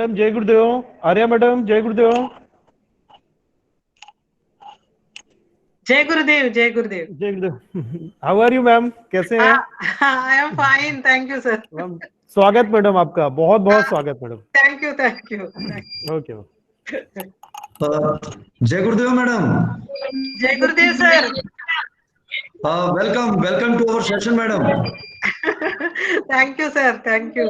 Madam Jai Gurudev. Arya madam Jai Gurudev. Jai Gurudev, Jai Gurudev. Jai Gurudev. How are you ma'am, कैसे हैं? I am fine, thank you sir. Ma'am स्वागत madam, आपका बहुत बहुत स्वागत madam. Thank you, thank you. Okay Jai Gurudev madam. Jai Gurudev sir. Welcome welcome to our session madam. Thank you sir, thank you.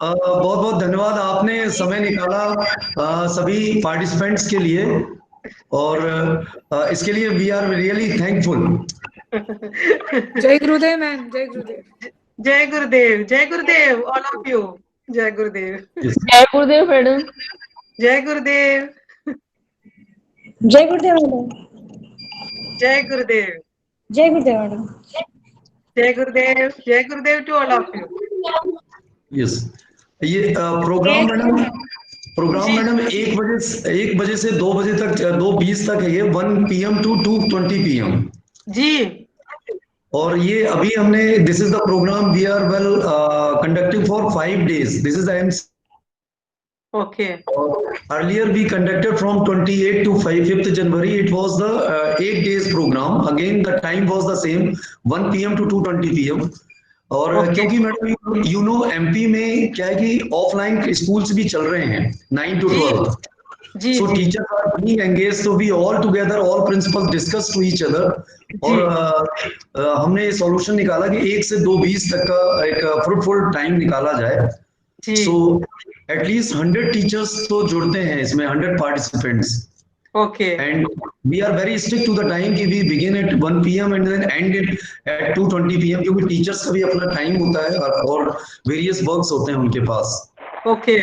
बहुत बहुत धन्यवाद, आपने समय निकाला सभी पार्टिसिपेंट्स के लिए, और इसके लिए वी आर रियली थैंकफुल। जय गुरुदेव मैम, जय गुरुदेव। जय गुरुदेव, जय गुरुदेव ऑल ऑफ यू। जय Gurudev. Jai Gurudev madam. Jai Gurudev. Jai Gurudev madam. Jai Gurudev. Jai Gurudev madam. Jai Gurudev, Jai Gurudev to all of you. Yes, ये प्रोग्राम मैडम 1 बजे से 2 बजे तक, 2:20 तक है ये, 1 PM to 2:20 PM जी। और ये अभी हमने, this is the program we are well conducting for 5 days. This is MC. Okay. Earlier we conducted from 28 to 5th January. It was the 8 days program. Again the time was the same, 1 PM to 2:20 PM. और क्योंकि madam you know MP में क्या है कि offline schools भी चल रहे हैं 9 to 12. So teachers are being engaged, so we all together, all principals discuss to each other. और हमने सॉल्यूशन निकाला कि 1 से 2:20 तक का एक फ्रूटफुल टाइम निकाला जाए। So at least 100 teachers तो जुड़ते हैं इसमें, 100 participants. Okay. And we are very strict to the time कि we begin at 1 PM and then end it at 2:20 PM, क्योंकि teachers का भी अपना टाइम होता है और various works होते हैं उनके पास। Okay.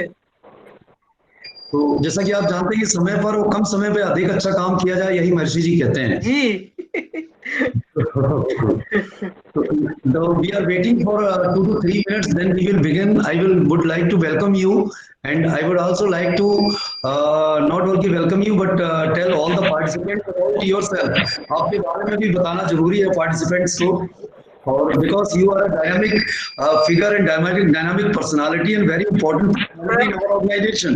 तो जैसा कि आप जानते हैं कि समय पर और कम समय पे अधिक अच्छा काम किया जाए, यही महर्षि जी कहते हैं। जी। So we are waiting for 2 to 3 minutes, then we will begin. I would like to welcome you, and I would also like to not only welcome you but tell all the participants about yourself. आपके बारे में भी बताना जरूरी है participants को, और because you are a dynamic figure and dynamic personality and very important personality in our organization.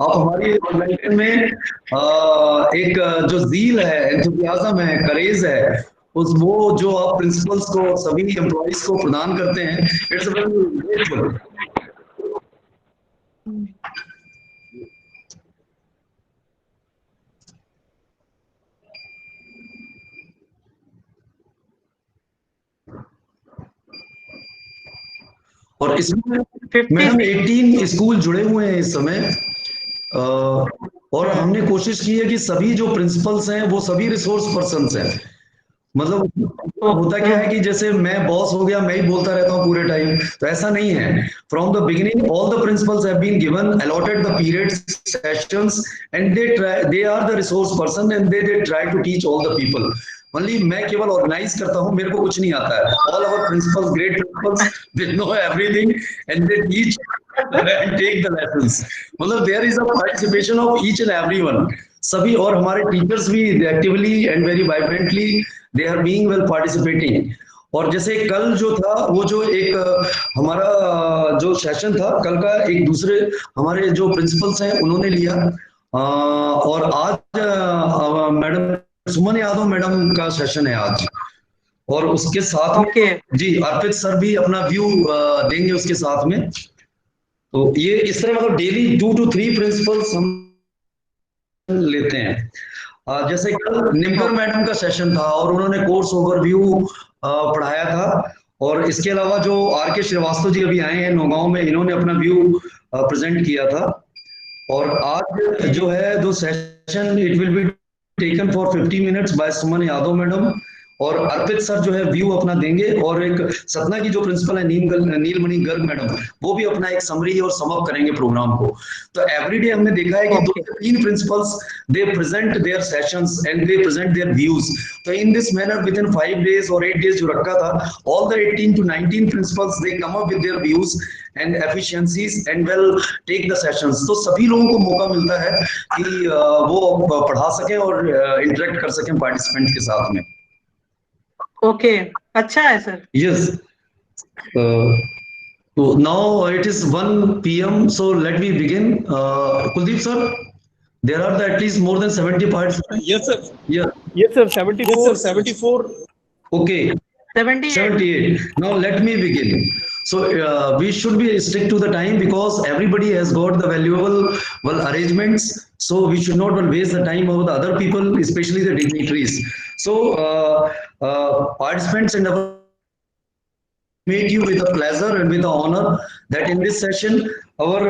आप हमारी ऑर्गेनाइजेशन में एक जो ज़ील है, एंथुसियाज्म है, करेज है, उस वो जो आप प्रिंसिपल्स को, सभी एम्प्लॉइज को प्रदान करते हैं, इट्स वेरी ग्रेटफुल। और इसमें मैडम 18 स्कूल जुड़े हुए हैं इस समय, और हमने कोशिश की है कि सभी जो प्रिंसिपल्स हैं वो सभी रिसोर्स पर्सन्स हैं। मतलब होता क्या है कि जैसे मैं बॉस हो गया, मैं ही बोलता रहता हूँ पूरे टाइम, तो ऐसा नहीं है। From the beginning all the principals have been given allotted the periods, sessions, and they are the resource person and they try to teach all the people. Only मैं केवल ऑर्गेनाइज करता हूँ, मेरे को कुछ नहीं आता है। All our principals, great principals, they know everything and they teach and take the lessons. मतलब there is a participation of each and everyone. सभी, और हमारे टीचर्स भी actively and very vibrantly they are being well participating. और जैसे कल जो था, वो जो एक हमारा जो सेशन था कल का, एक दूसरे हमारे जो प्रिंसिपल्स हैं उन्होंने लिया, और आज मैडम सुमन यादव मैडम का सेशन है आज, और उसके साथ में जी अर्पित सर भी अपना व्यू देंगे उसके साथ में। तो ये इस तरह मतलब डेली 2 to 3 प्रिंसिपल्स हम लेते हैं। जैसे कल निमकर मैडम का सेशन था और उन्होंने कोर्स ओवरव्यू पढ़ाया था, और इसके अलावा जो RK श्रीवास्तव जी अभी आए हैं नौगांव में, इन्होंने अपना व्यू प्रेजेंट किया था। और आज जो है दो session, it will be taken for 50 minutes bye Suman Yadav madam, और अर्पित सर जो है व्यू अपना देंगे, और एक सतना की जो प्रिंसिपल है नीलमणि गर्ग मैडम, वो भी अपना एक समरी और सम अप करेंगे प्रोग्राम को। तो एवरीडे हमने देखा है कि 2 से 3 principles they present their sessions and they present their views. तो in this manner within 5 days और 8 days जो रखा था, all the 18 to 19 principles they come up with their views and efficiencies and well take the sessions. तो सभी लोगों को मौका मिलता है कि वो पढ़ा सकें और इंटरेक्ट कर सकें पार्टिसिपेंट्स के साथ में। ओके, अच्छा है sir. Yes, So now it is 1 p.m. So let me begin. Kuldeep sir, there are at least more than 70 participants. Yes, sir. Yeah. Yes, sir. Yes, sir. 74. 74. Okay. 78. 78. Now let me begin. So we should be stick to the time because everybody has got the valuable arrangements. So we should not waste the time of the other people, especially the dignitaries. So participants and our meet you with a pleasure and with the honor that in this session our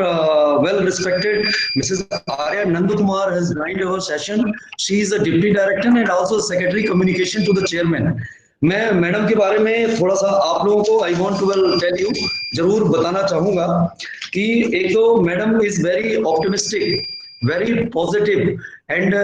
well-respected Mrs. Arya Nandakumar has joined our session. She is the Deputy Director and also Secretary Communication to the Chairman. मैं madam के बारे में थोड़ा सा आप लोगों को I want to well tell you जरूर बताना चाहूंगा कि एक तो madam is very optimistic, very positive, and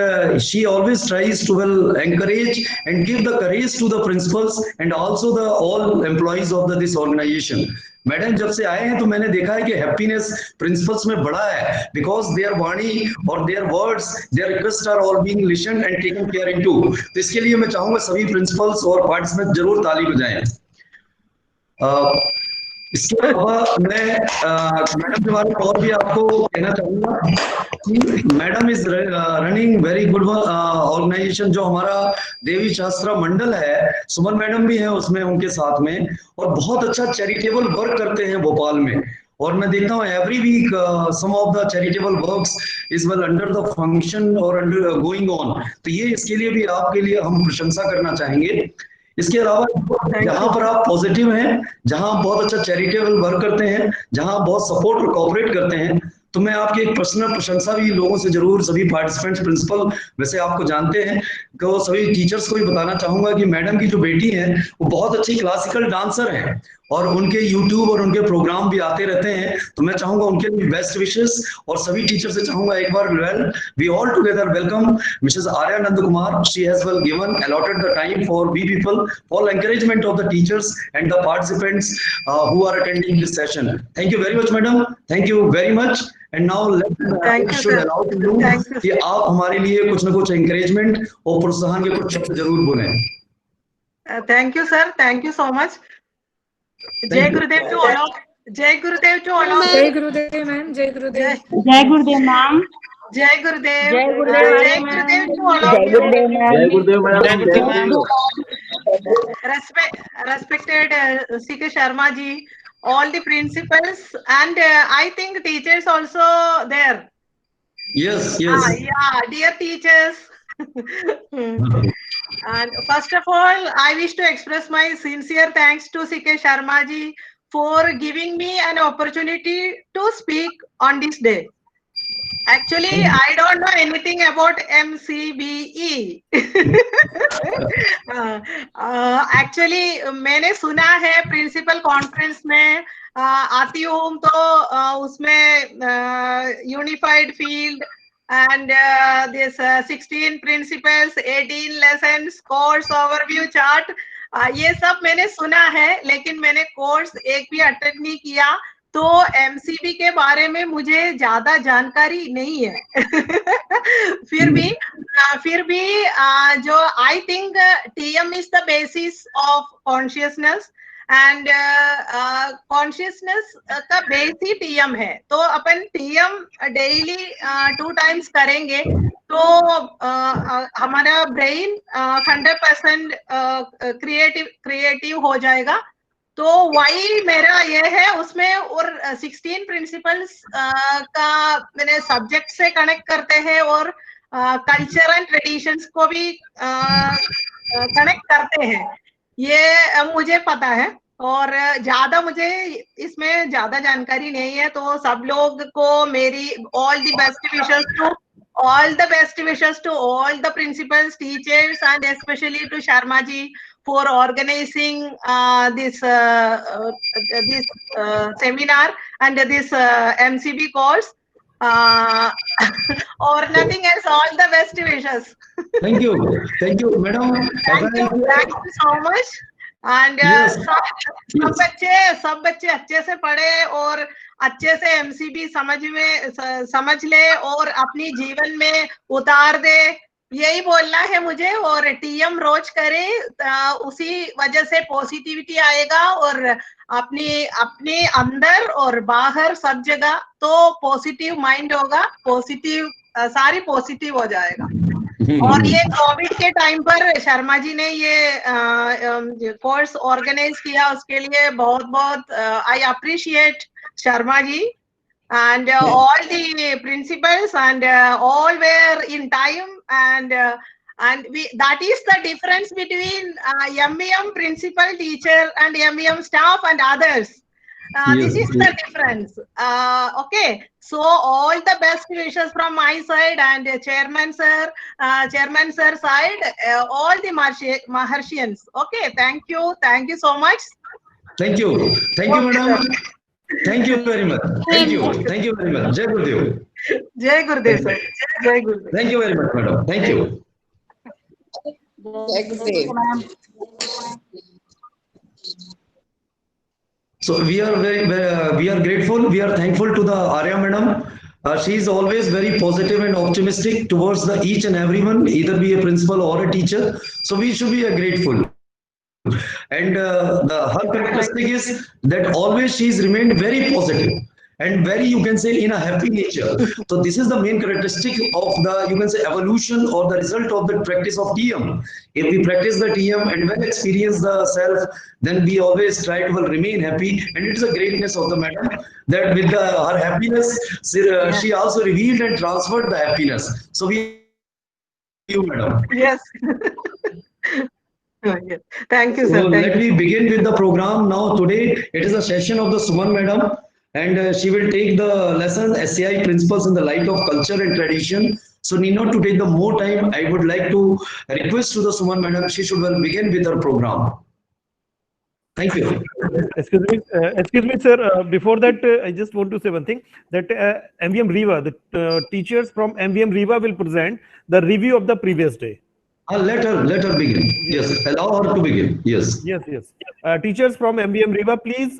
she always tries to well encourage and give the courage to the principals and also the all employees of this organization. Madam जब से आए हैं तो मैंने देखा है कि हैप्पीनेस प्रिंसिपल्स में बढ़ा है बिकॉज देयर वाणी और their words their request are all being listened and taken care into. तो इसके लिए मैं चाहूंगा सभी प्रिंसिपल्स और पार्टिसिपेंट जरूर ताली बजाएं। इसके अलावा मैं मैडम के बारे में और भी आपको कहना चाहूंगा कि madam is running very good organisation. जो हमारा देवी शास्त्रा मंडल है, सुमन मैडम भी है उसमें उनके साथ में, और बहुत अच्छा चैरिटेबल वर्क करते हैं भोपाल में। और मैं देखता हूँ every week some of the charitable works is well under the function और अंडर गोइंग ऑन। तो ये इसके लिए भी आपके लिए हम प्रशंसा करना चाहेंगे। इसके अलावा जहां पर आप पॉजिटिव हैं, जहां आप बहुत अच्छा चैरिटेबल वर्क करते हैं, जहां आप बहुत सपोर्ट और कोऑपरेट करते हैं, तो मैं आपकी एक पर्सनल प्रशंसा भी लोगों से जरूर सभी पार्टिसिपेंट्स प्रिंसिपल वैसे आपको जानते हैं तो सभी टीचर्स को भी बताना चाहूंगा कि मैडम की जो बेटी है वो बहुत अच्छी क्लासिकल डांसर है और उनके यूट्यूब और उनके प्रोग्राम भी आते रहते हैं। तो मैं चाहूंगा उनके लिए बेस्ट विशेस और सभी टीचर से चाहूंगा एक बार well we all together welcome Mrs Arya Nandkumar. She has well given allotted the time for we people for encouragement of the teachers and the participants who are attending this session. Thank you very much madam, thank you very much. And now let should allow to you कि आप हमारे लिए कुछ ना कुछ encouragement और प्रोत्साहन के कुछ शब्द जरूर बोलें। Thank you sir, thank you so much. जय गुरुदेव to all of, जय गुरुदेव to all of, जय गुरुदेव मैम, जय गुरुदेव, जय गुरुदेव मैम, जय गुरुदेव, जय गुरुदेव, जय गुरुदेव to all of जय you. गुरुदेव मैम, जय Gurudev madam. Jai Gurudev. Respected C.K. Sharma ji, all the principals, and I think teachers also there. Yes, yes. Yeah, dear teachers. And first of all, I wish to express my sincere thanks to C.K. Sharma ji for giving me an opportunity to speak on this day. Actually, I don't know anything about MCBE. Actually, मैंने सुना है principal conference में आती हूँ तो उसमें unified field and this 16 principles, 18 lessons, course overview chart, ये सब मैंने सुना है, लेकिन मैंने कोर्स एक भी अटेंड नहीं किया, तो एमसीबी के बारे में मुझे ज्यादा जानकारी नहीं है। फिर भी जो I think TM is the basis of consciousness and consciousness का बेस ही टीएम है। तो अपन टीएम डेली 2 टाइम्स करेंगे तो हमारा ब्रेन 100% क्रिएटिव हो जाएगा। तो वही मेरा ये है उसमें, और 16 प्रिंसिपल्स का मैंने सब्जेक्ट से कनेक्ट करते हैं और कल्चर एंड ट्रेडिशंस को भी कनेक्ट करते हैं, ये मुझे पता है। और ज्यादा मुझे इसमें ज्यादा जानकारी नहीं है, तो सब लोग को मेरी all the best wishes to all the best wishes to all the principals, teachers, and especially to Sharma ji for organizing this seminar and this MCB course. Or nothing else, all the best wishes. Thank you, madam. Thank you so much. And सब बच्चे अच्छे से पढ़े और अच्छे से MCB समझ ले और अपनी जीवन में उतार दे। यही बोलना है मुझे, और टीएम रोज करे, उसी वजह से पॉजिटिविटी आएगा, और अपने अपने अंदर और बाहर सब जगह तो पॉजिटिव माइंड होगा, पॉजिटिव सारी पॉजिटिव हो जाएगा। और ये कोविड के टाइम पर शर्मा जी ने ये कोर्स ऑर्गेनाइज किया, उसके लिए बहुत बहुत I appreciate Sharma ji, and all the principals, and all were in time, and that is the difference between MEM principal, teacher, and MEM staff and others. This is the difference. Okay, so all the best wishes from my side, and chairman sir side, all the Maharshians. Okay, thank you so much. Thank you, madam. Thank you very much. Thank you very much. Jai Gurudev. Jai Gurudev sir. Jai Gurudev. Thank you very much, madam. Thank you. So we are we are grateful. We are thankful to the Arya madam. She is always very positive and optimistic towards the each and everyone, either be a principal or a teacher. So we should be grateful. And her characteristic is that always she's remained very positive and very, you can say, in a happy nature. So this is the main characteristic of the, you can say, evolution or the result of the practice of TM. If we practice the TM and well experience the self, then we always try to remain happy. And it is a greatness of the madam that with her happiness, she also revealed and transferred the happiness. So we, you madam. Yes. Yes. Thank you, sir. So let me begin with the program now. Today it is a session of the Suman madam, and she will take the lesson SCI principles in the light of culture and tradition. So need not to take the more time. I would like to request to the Suman madam, she should begin with her program. Thank you. Excuse me, sir. Before that, I just want to say one thing, that MVM Riva, the teachers from MVM Riva will present the review of the previous day. Let her begin. Yes, allow her to begin. Yes. Yes. Teachers from MVM Riva, please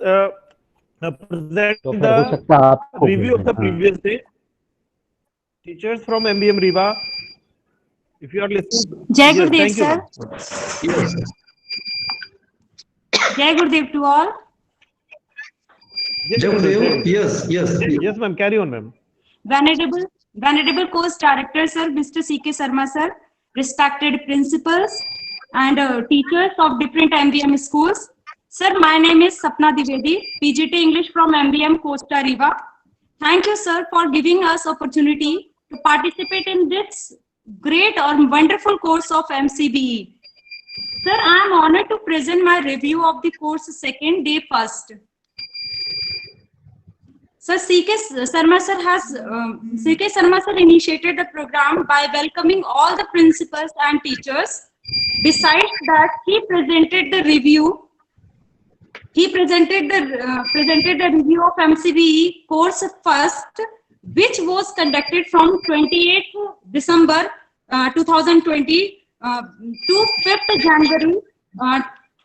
present the review of the previous day. Teachers from MVM Riva, if you are listening. Jai Gurudev, sir. Yes. Jai Gurudev to all. Jai Gurudev. Yes, ma'am. Carry on, ma'am. Venerable course director, sir, Mr. C.K. Sarma, sir. Respected principals and teachers of different MVM schools. Sir, my name is Sapna Divedi, PGT English from MVM Costa Rica. Thank you, sir, for giving us opportunity to participate in this great or wonderful course of MCBE. Sir, I am honored to present my review of the course second day first. Sir, C.K. Sarma sir initiated the program by welcoming all the principals and teachers. Besides that, he presented the review. He presented the review of MCBE course first, which was conducted from 28th December 2020 to 5th January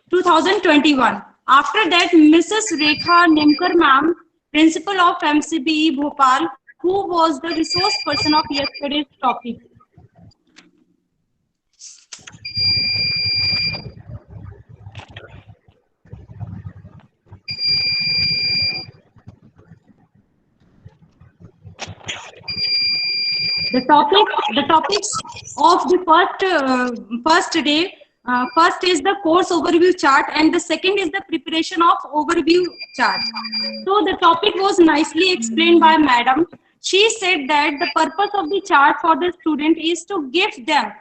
2021. After that, Mrs. Rekha Nemkar ma'am, principal of MCBE Bhopal, who was the resource person of yesterday's topic. The topics of the first day. First is the course overview chart, and the second is the preparation of overview chart. So the topic was nicely explained by madam. She said that the purpose of the chart for the student is to give them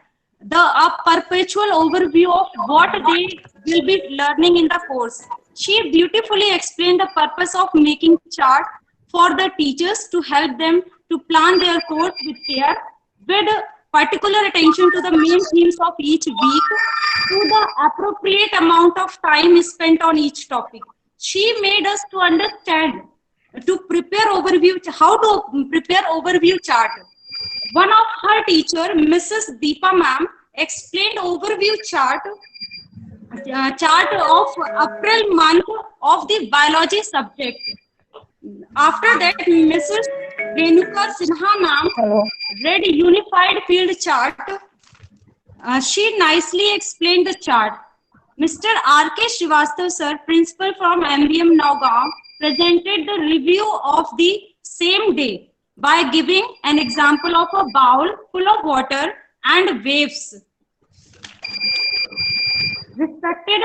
a perpetual overview of what they will be learning in the course. She beautifully explained the purpose of making chart for the teachers to help them to plan their course with care, with particular attention to the main themes of each week, to the appropriate amount of time spent on each topic. She made us to understand to prepare overview, how to prepare overview chart. One of her teacher, Mrs. Deepa ma'am, explained overview chart of April month of the biology subject. After that, Mrs. Renuka Sinha ma'am read unified field chart She nicely explained the chart. Mr. R.K. Srivastav sir, principal from MBM Nagaon, presented the review of the same day by giving an example of a bowl full of water and waves. Respected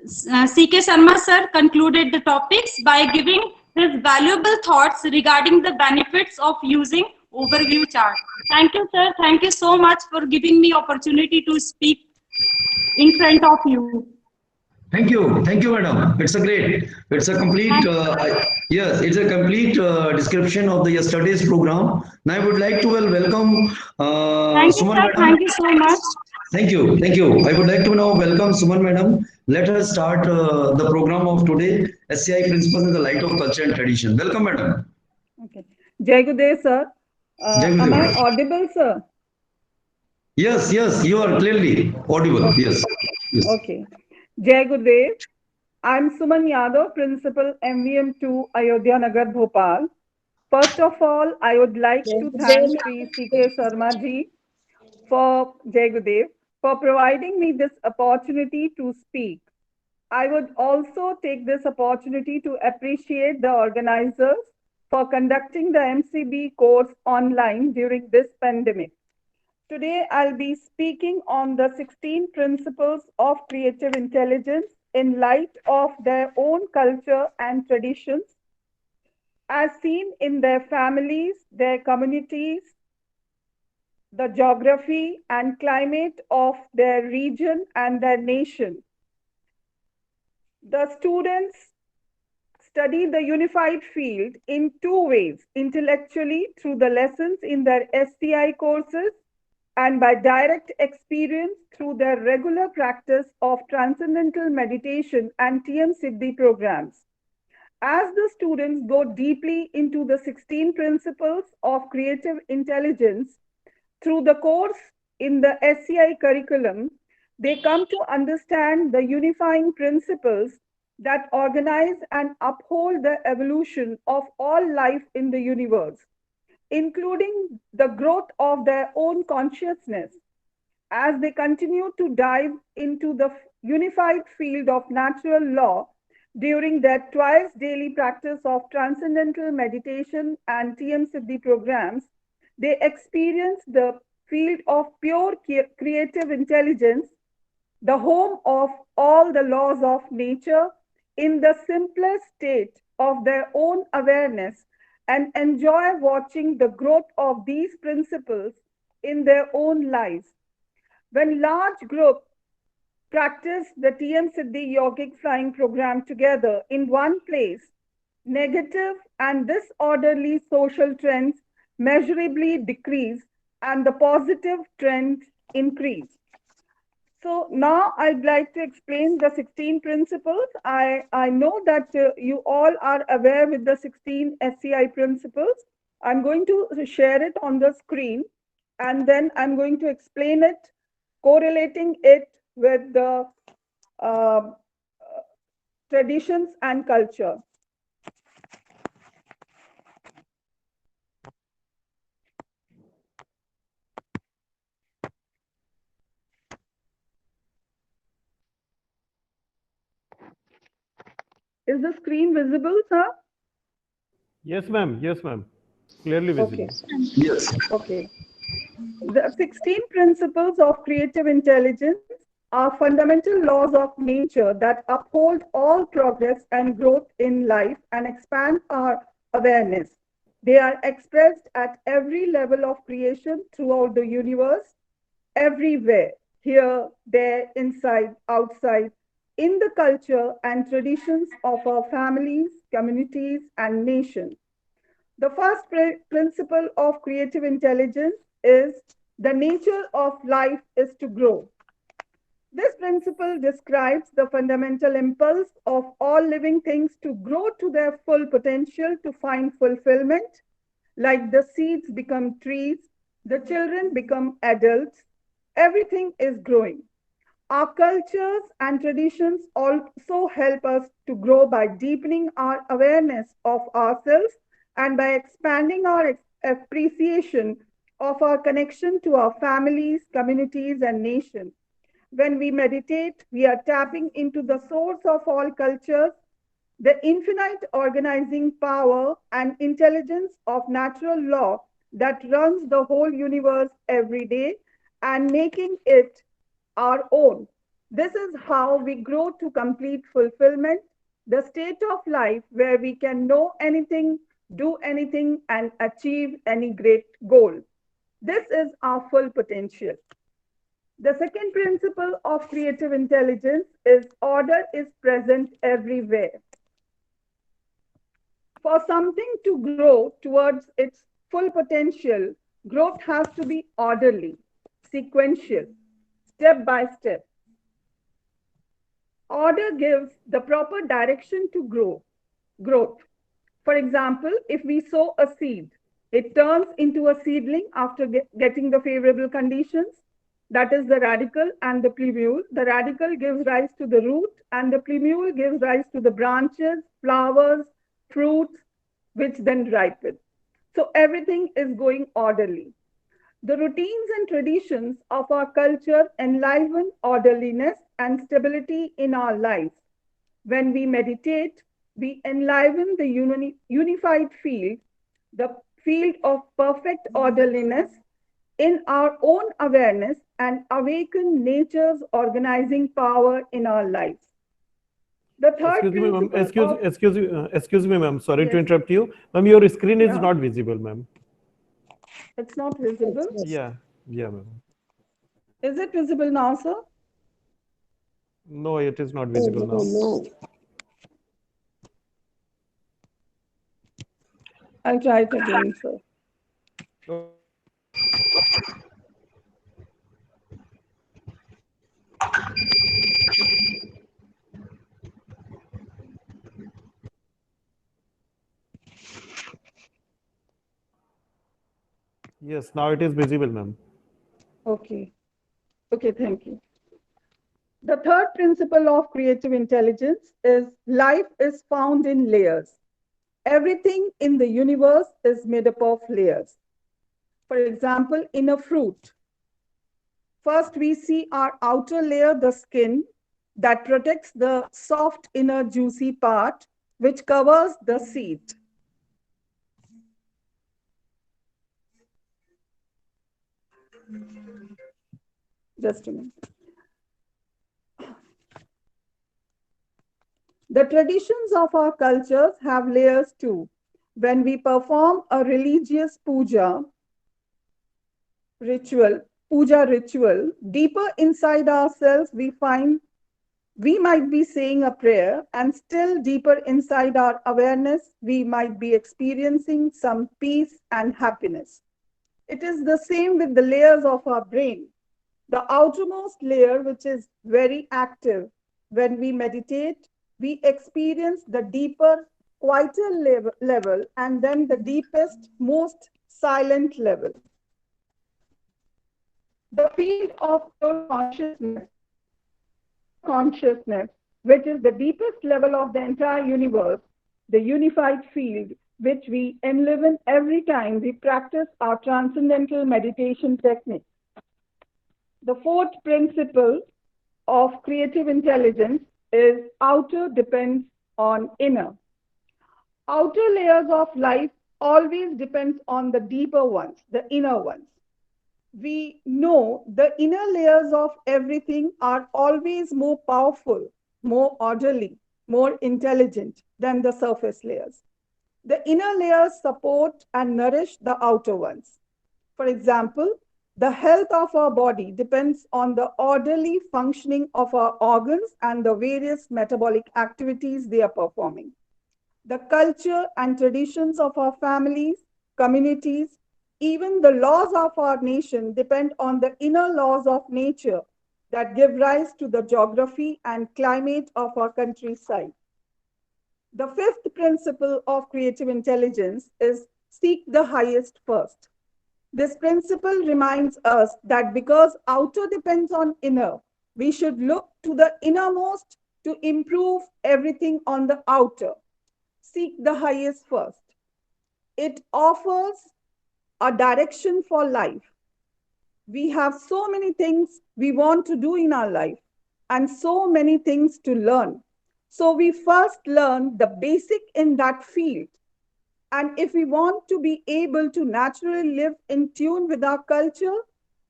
C.K. Sharma sir concluded the topics by giving his valuable thoughts regarding the benefits of using overview chart. Thank you, sir. Thank you so much for giving me opportunity to speak in front of you. Thank you, madam. It's a complete, yes, it's a complete description of the yesterday's program. Now I would like to welcome Thank you, Suman sir. madam. Thank you so much. Thank you. I would like to now welcome Suman madam. Let us start the program of today, SCI Principles in the Light of Culture and Tradition. Welcome, madam. Okay. Jai Gurudev, sir. Jai Am I Gurudev. audible, sir? Yes, you are clearly audible. Okay. Yes. Okay. Jai Gurudev. I'm Suman Yadav, Principal MVM2 Ayodhya Nagar, Bhopal. First of all, I would like to thank Sri C.K. Sharma ji for Jai Gurudev for providing me this opportunity to speak. I would also take this opportunity to appreciate the organizers for conducting the MCB course online during this pandemic. Today, I'll be speaking on the 16 principles of creative intelligence in light of their own culture and traditions, as seen in their families, their communities, the geography and climate of their region and their nation. The students study the unified field in two ways: intellectually through the lessons in their SCI courses, and by direct experience through their regular practice of transcendental meditation and TM Siddhi programs. As the students go deeply into the 16 principles of creative intelligence through the course in the SCI curriculum, they come to understand the unifying principles that organize and uphold the evolution of all life in the universe, including the growth of their own consciousness. As they continue to dive into the unified field of natural law during their twice daily practice of transcendental meditation and TM Siddhi programs, they experience the field of pure creative intelligence, the home of all the laws of nature, in the simplest state of their own awareness, and enjoy watching the growth of these principles in their own lives. When large groups practice the TM Siddhi Yogic Flying Program together in one place, negative and disorderly social trends measurably decrease and the positive trends increase. So now I'd like to explain the 16 principles. I know that you all are aware with the 16 SCI principles. I'm going to share it on the screen, and then I'm going to explain it, correlating it with the traditions and culture. Is the screen visible, sir? Yes, ma'am. Yes, ma'am. Clearly visible. Okay. Yes. Okay. The 16 principles of creative intelligence are fundamental laws of nature that uphold all progress and growth in life and expand our awareness. They are expressed at every level of creation throughout the universe, everywhere, here, there, inside, outside, in the culture and traditions of our families, communities, and nations. The first principle of creative intelligence is the nature of life is to grow. This principle describes the fundamental impulse of all living things to grow to their full potential to find fulfillment. Like the seeds become trees, the children become adults, everything is growing. Our cultures and traditions also help us to grow by deepening our awareness of ourselves and by expanding our appreciation of our connection to our families, communities, and nations. When we meditate, we are tapping into the source of all cultures, the infinite organizing power and intelligence of natural law that runs the whole universe every day and making it our own. This is how we grow to complete fulfillment, the state of life where we can know anything, do anything, and achieve any great goal. This is our full potential. The second principle of creative intelligence is order is present everywhere. For something to grow towards its full potential, growth has to be orderly, sequential, step by step. Order gives the proper direction to growth. For example, if we sow a seed, it turns into a seedling after getting the favorable conditions. That is the radicle and the plumule. The radicle gives rise to the root, and the plumule gives rise to the branches, flowers, fruits, which then ripen. So everything is going orderly. The routines and traditions of our culture enliven orderliness and stability in our lives. When we meditate, we enliven the unified field, the field of perfect orderliness in our own awareness and awaken nature's organizing power in our lives. The third Excuse me, ma'am. principle Excuse me, ma'am. Sorry to Yes. interrupt you. Ma'am, your screen is Yeah. not visible, ma'am. It's not visible. Yeah, ma'am. Is it visible now, sir? No, it is not visible now. I'll try it again, sir. Oh. Yes, now it is visible, ma'am. Okay. Okay, thank you. The third principle of creative intelligence is life is found in layers. Everything in the universe is made up of layers. For example, in a fruit, first we see our outer layer, the skin, that protects the soft inner juicy part, which covers the seed. Just a minute. The traditions of our cultures have layers too. When we perform a religious puja ritual, deeper inside ourselves, we find we might be saying a prayer, and still deeper inside our awareness, we might be experiencing some peace and happiness. It is the same with the layers of our brain. The outermost layer, which is very active, when we meditate, we experience the deeper, quieter level, and then the deepest, most silent level. The field of pure consciousness, which is the deepest level of the entire universe, the unified field, which we enliven every time we practice our transcendental meditation technique. The fourth principle of creative intelligence is outer depends on inner. Outer layers of life always depends on the deeper ones, the inner ones. We know the inner layers of everything are always more powerful, more orderly, more intelligent than the surface layers. The inner layers support and nourish the outer ones. For example, the health of our body depends on the orderly functioning of our organs and the various metabolic activities they are performing. The culture and traditions of our families, communities, even the laws of our nation depend on the inner laws of nature that give rise to the geography and climate of our countryside. The fifth principle of creative intelligence is seek the highest first. This principle reminds us that because outer depends on inner, we should look to the innermost to improve everything on the outer. Seek the highest first. It offers a direction for life. We have so many things we want to do in our life and so many things to learn. So we first learn the basic in that field. And if we want to be able to naturally live in tune with our culture,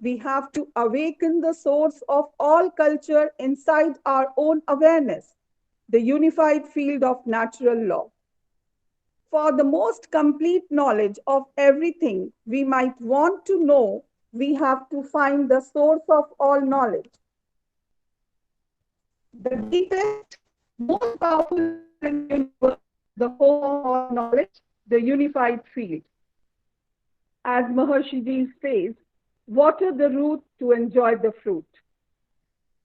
we have to awaken the source of all culture inside our own awareness, the unified field of natural law. For the most complete knowledge of everything we might want to know, we have to find the source of all knowledge. The deepest, most powerful in the universe, the home of all knowledge, the unified field. As Maharishi Ji says, water the root to enjoy the fruit.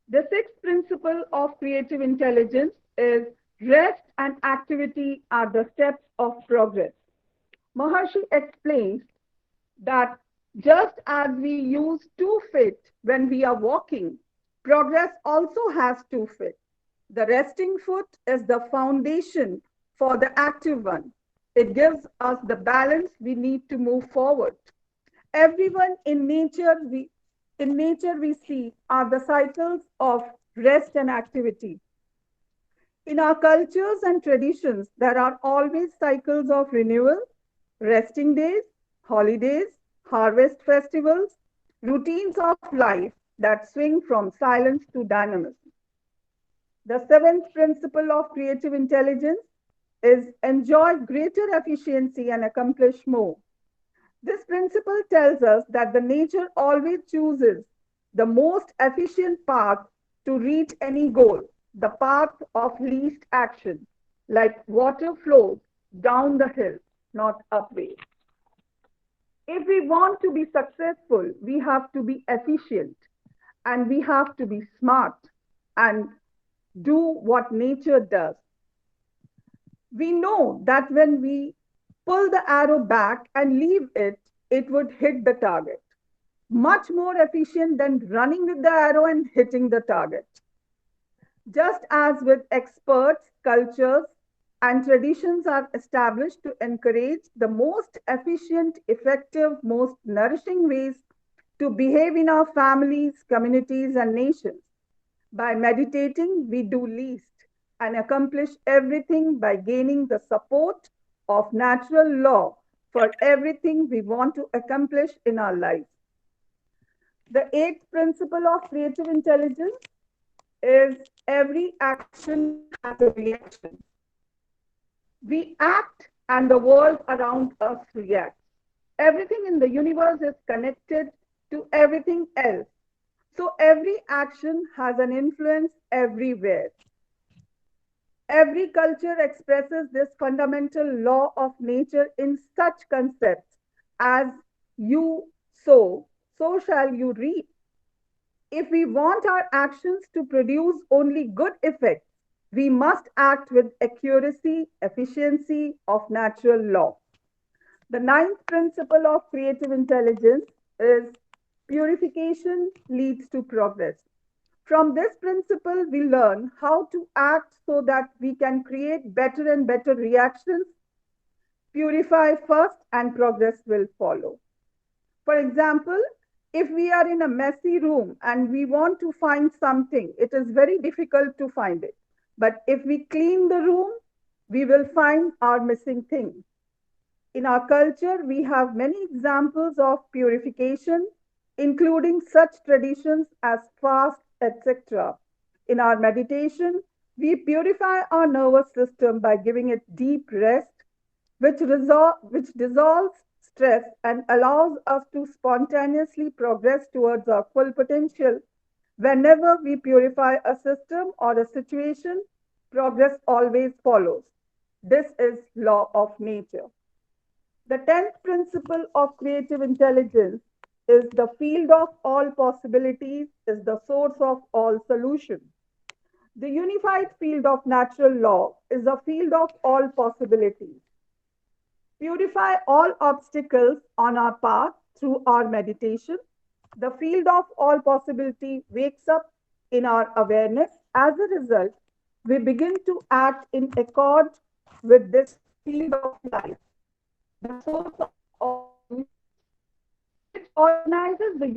The sixth principle of creative intelligence is rest and activity are the steps of progress. Maharishi explains that just as we use 2 feet when we are walking, progress also has 2 feet. The resting foot is the foundation for the active one. It gives us the balance we need to move forward. Everyone in nature we see are the cycles of rest and activity. In our cultures and traditions, there are always cycles of renewal, resting days, holidays, harvest festivals, routines of life that swing from silence to dynamism. The seventh principle of creative intelligence is enjoy greater efficiency and accomplish more. This principle tells us that the nature always chooses the most efficient path to reach any goal, the path of least action, like water flows down the hill, not upway. If we want to be successful, we have to be efficient and we have to be smart and do what nature does. We know that when we pull the arrow back and leave it, it would hit the target. Much more efficient than running with the arrow and hitting the target. Just as with experts, cultures, and traditions are established to encourage the most efficient, effective, most nourishing ways to behave in our families, communities, and nations. By meditating, we do least and accomplish everything by gaining the support of natural law for everything we want to accomplish in our lives. The eighth principle of creative intelligence is every action has a reaction. We act and the world around us reacts. Everything in the universe is connected to everything else. So every action has an influence everywhere. Every culture expresses this fundamental law of nature in such concepts as you sow, so shall you reap. If we want our actions to produce only good effects, we must act with accuracy, efficiency of natural law. The ninth principle of creative intelligence is purification leads to progress. From this principle, we learn how to act so that we can create better and better reactions. Purify first and progress will follow. For example, if we are in a messy room and we want to find something, it is very difficult to find it. But if we clean the room, we will find our missing thing. In our culture, we have many examples of purification, including such traditions as fast, etc. In our meditation, we purify our nervous system by giving it deep rest, which dissolves stress and allows us to spontaneously progress towards our full potential. Whenever we purify a system or a situation, progress always follows. This is law of nature. The 10th principle of creative intelligence is the field of all possibilities is the source of all solutions. The unified field of natural law is a field of all possibilities. Purify all obstacles on our path through our meditation. The field of all possibility wakes up in our awareness. As a result, we begin to act in accord with this field of life. The source of all organizes the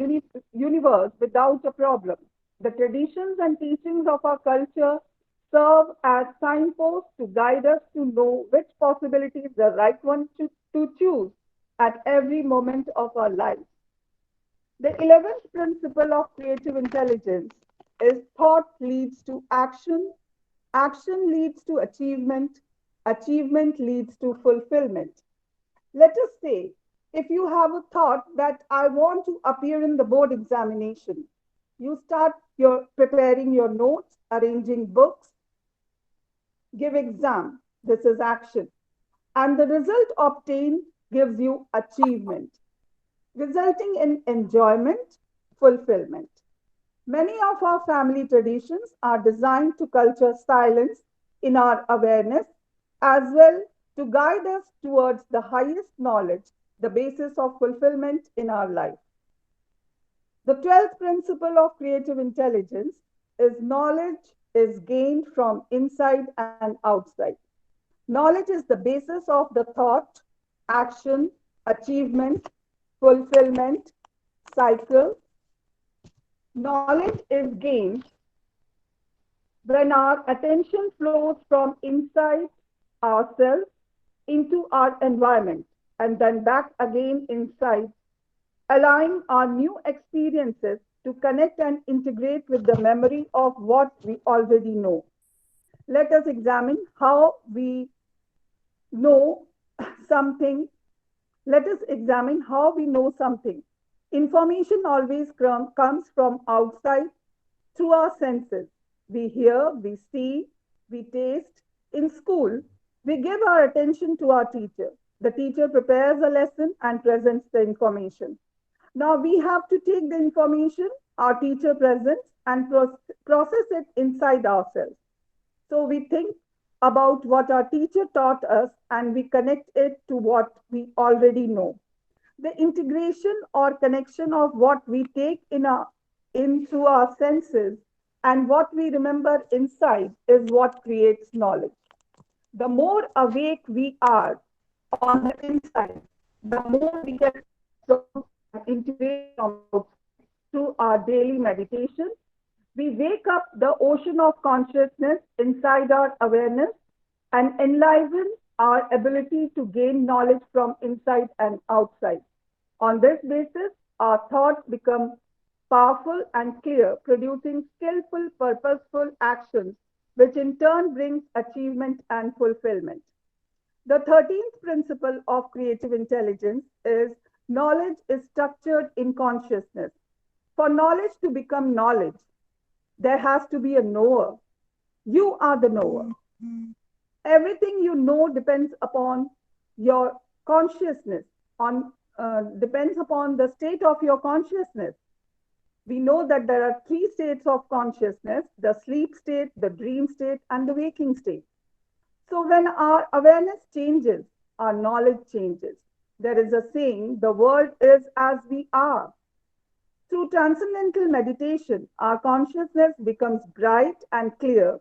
universe without a problem. The traditions and teachings of our culture serve as signposts to guide us to know which possibility is the right one to choose at every moment of our lives. The 11th principle of creative intelligence is thought leads to action, action leads to achievement, achievement leads to fulfillment. Let us say, if you have a thought that I want to appear in the board examination, you start preparing your notes, arranging books, give exam. This is action. And the result obtained gives you achievement, resulting in enjoyment, fulfillment. Many of our family traditions are designed to culture silence in our awareness, as well to guide us towards the highest knowledge, the basis of fulfillment in our life. The 12th principle of creative intelligence is knowledge is gained from inside and outside. Knowledge is the basis of the thought, action, achievement, fulfillment, cycle. Knowledge is gained when our attention flows from inside ourselves into our environment and then back again inside, allowing our new experiences to connect and integrate with the memory of what we already know. Let us examine how we know something. Let us examine how we know something. Information always comes from outside through our senses. We hear, we see, we taste. In school, we give our attention to our teacher. The teacher prepares a lesson and presents the information. Now we have to take the information our teacher presents and process it inside ourselves. So we think about what our teacher taught us and we connect it to what we already know. The integration or connection of what we take into our senses and what we remember inside is what creates knowledge. The more awake we are on the inside, the more we can integrate through our daily meditation. We wake up the ocean of consciousness inside our awareness and enliven our ability to gain knowledge from inside and outside. On this basis, our thoughts become powerful and clear, producing skillful, purposeful actions, which in turn brings achievement and fulfillment. The 13th principle of creative intelligence is knowledge is structured in consciousness. For knowledge to become knowledge, there has to be a knower. You are the knower. Everything you know depends upon your consciousness, depends upon the state of your consciousness. We know that there are 3 states of consciousness: the sleep state, the dream state, and the waking state. So when our awareness changes, our knowledge changes. There is a saying, the world is as we are. Through transcendental meditation, our consciousness becomes bright and clear,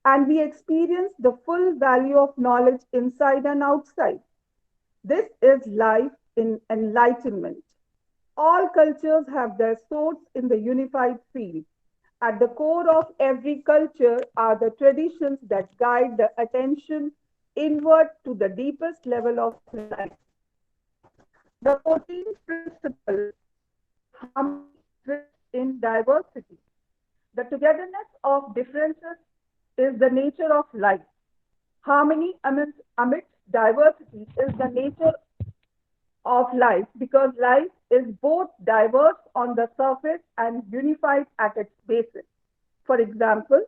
and we experience the full value of knowledge inside and outside. This is life in enlightenment. All cultures have their source in the unified field. At the core of every culture are the traditions that guide the attention inward to the deepest level of life. The 14th principle, harmony in diversity. The togetherness of differences is the nature of life. Harmony amidst diversity is the nature of life, because life is both diverse on the surface and unified at its basis. For example,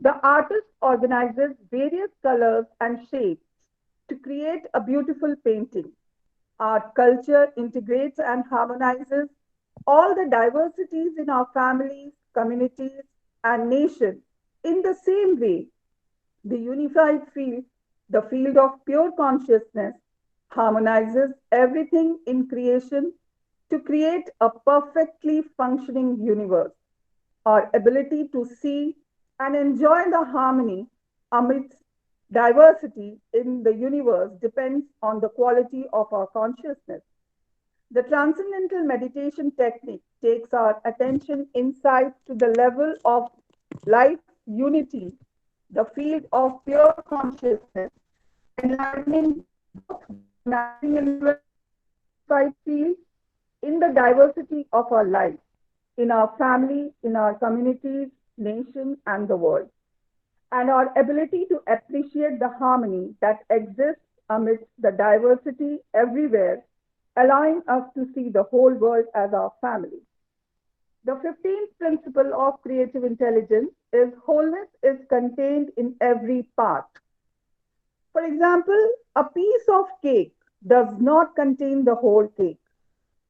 the artist organizes various colors and shapes to create a beautiful painting. Art culture integrates and harmonizes all the diversities in our families, communities, and nation. In the same way, the unified field, the field of pure consciousness, harmonizes everything in creation to create a perfectly functioning universe. Our ability to see and enjoy the harmony amidst diversity in the universe depends on the quality of our consciousness. The transcendental meditation technique takes our attention inside to the level of life unity, the field of pure consciousness, enlightening both uniting and unified field in the diversity of our life, in our family, in our communities, nation, and the world, and our ability to appreciate the harmony that exists amidst the diversity everywhere, allowing us to see the whole world as our family. The 15th principle of creative intelligence is wholeness is contained in every part. For example, a piece of cake does not contain the whole cake,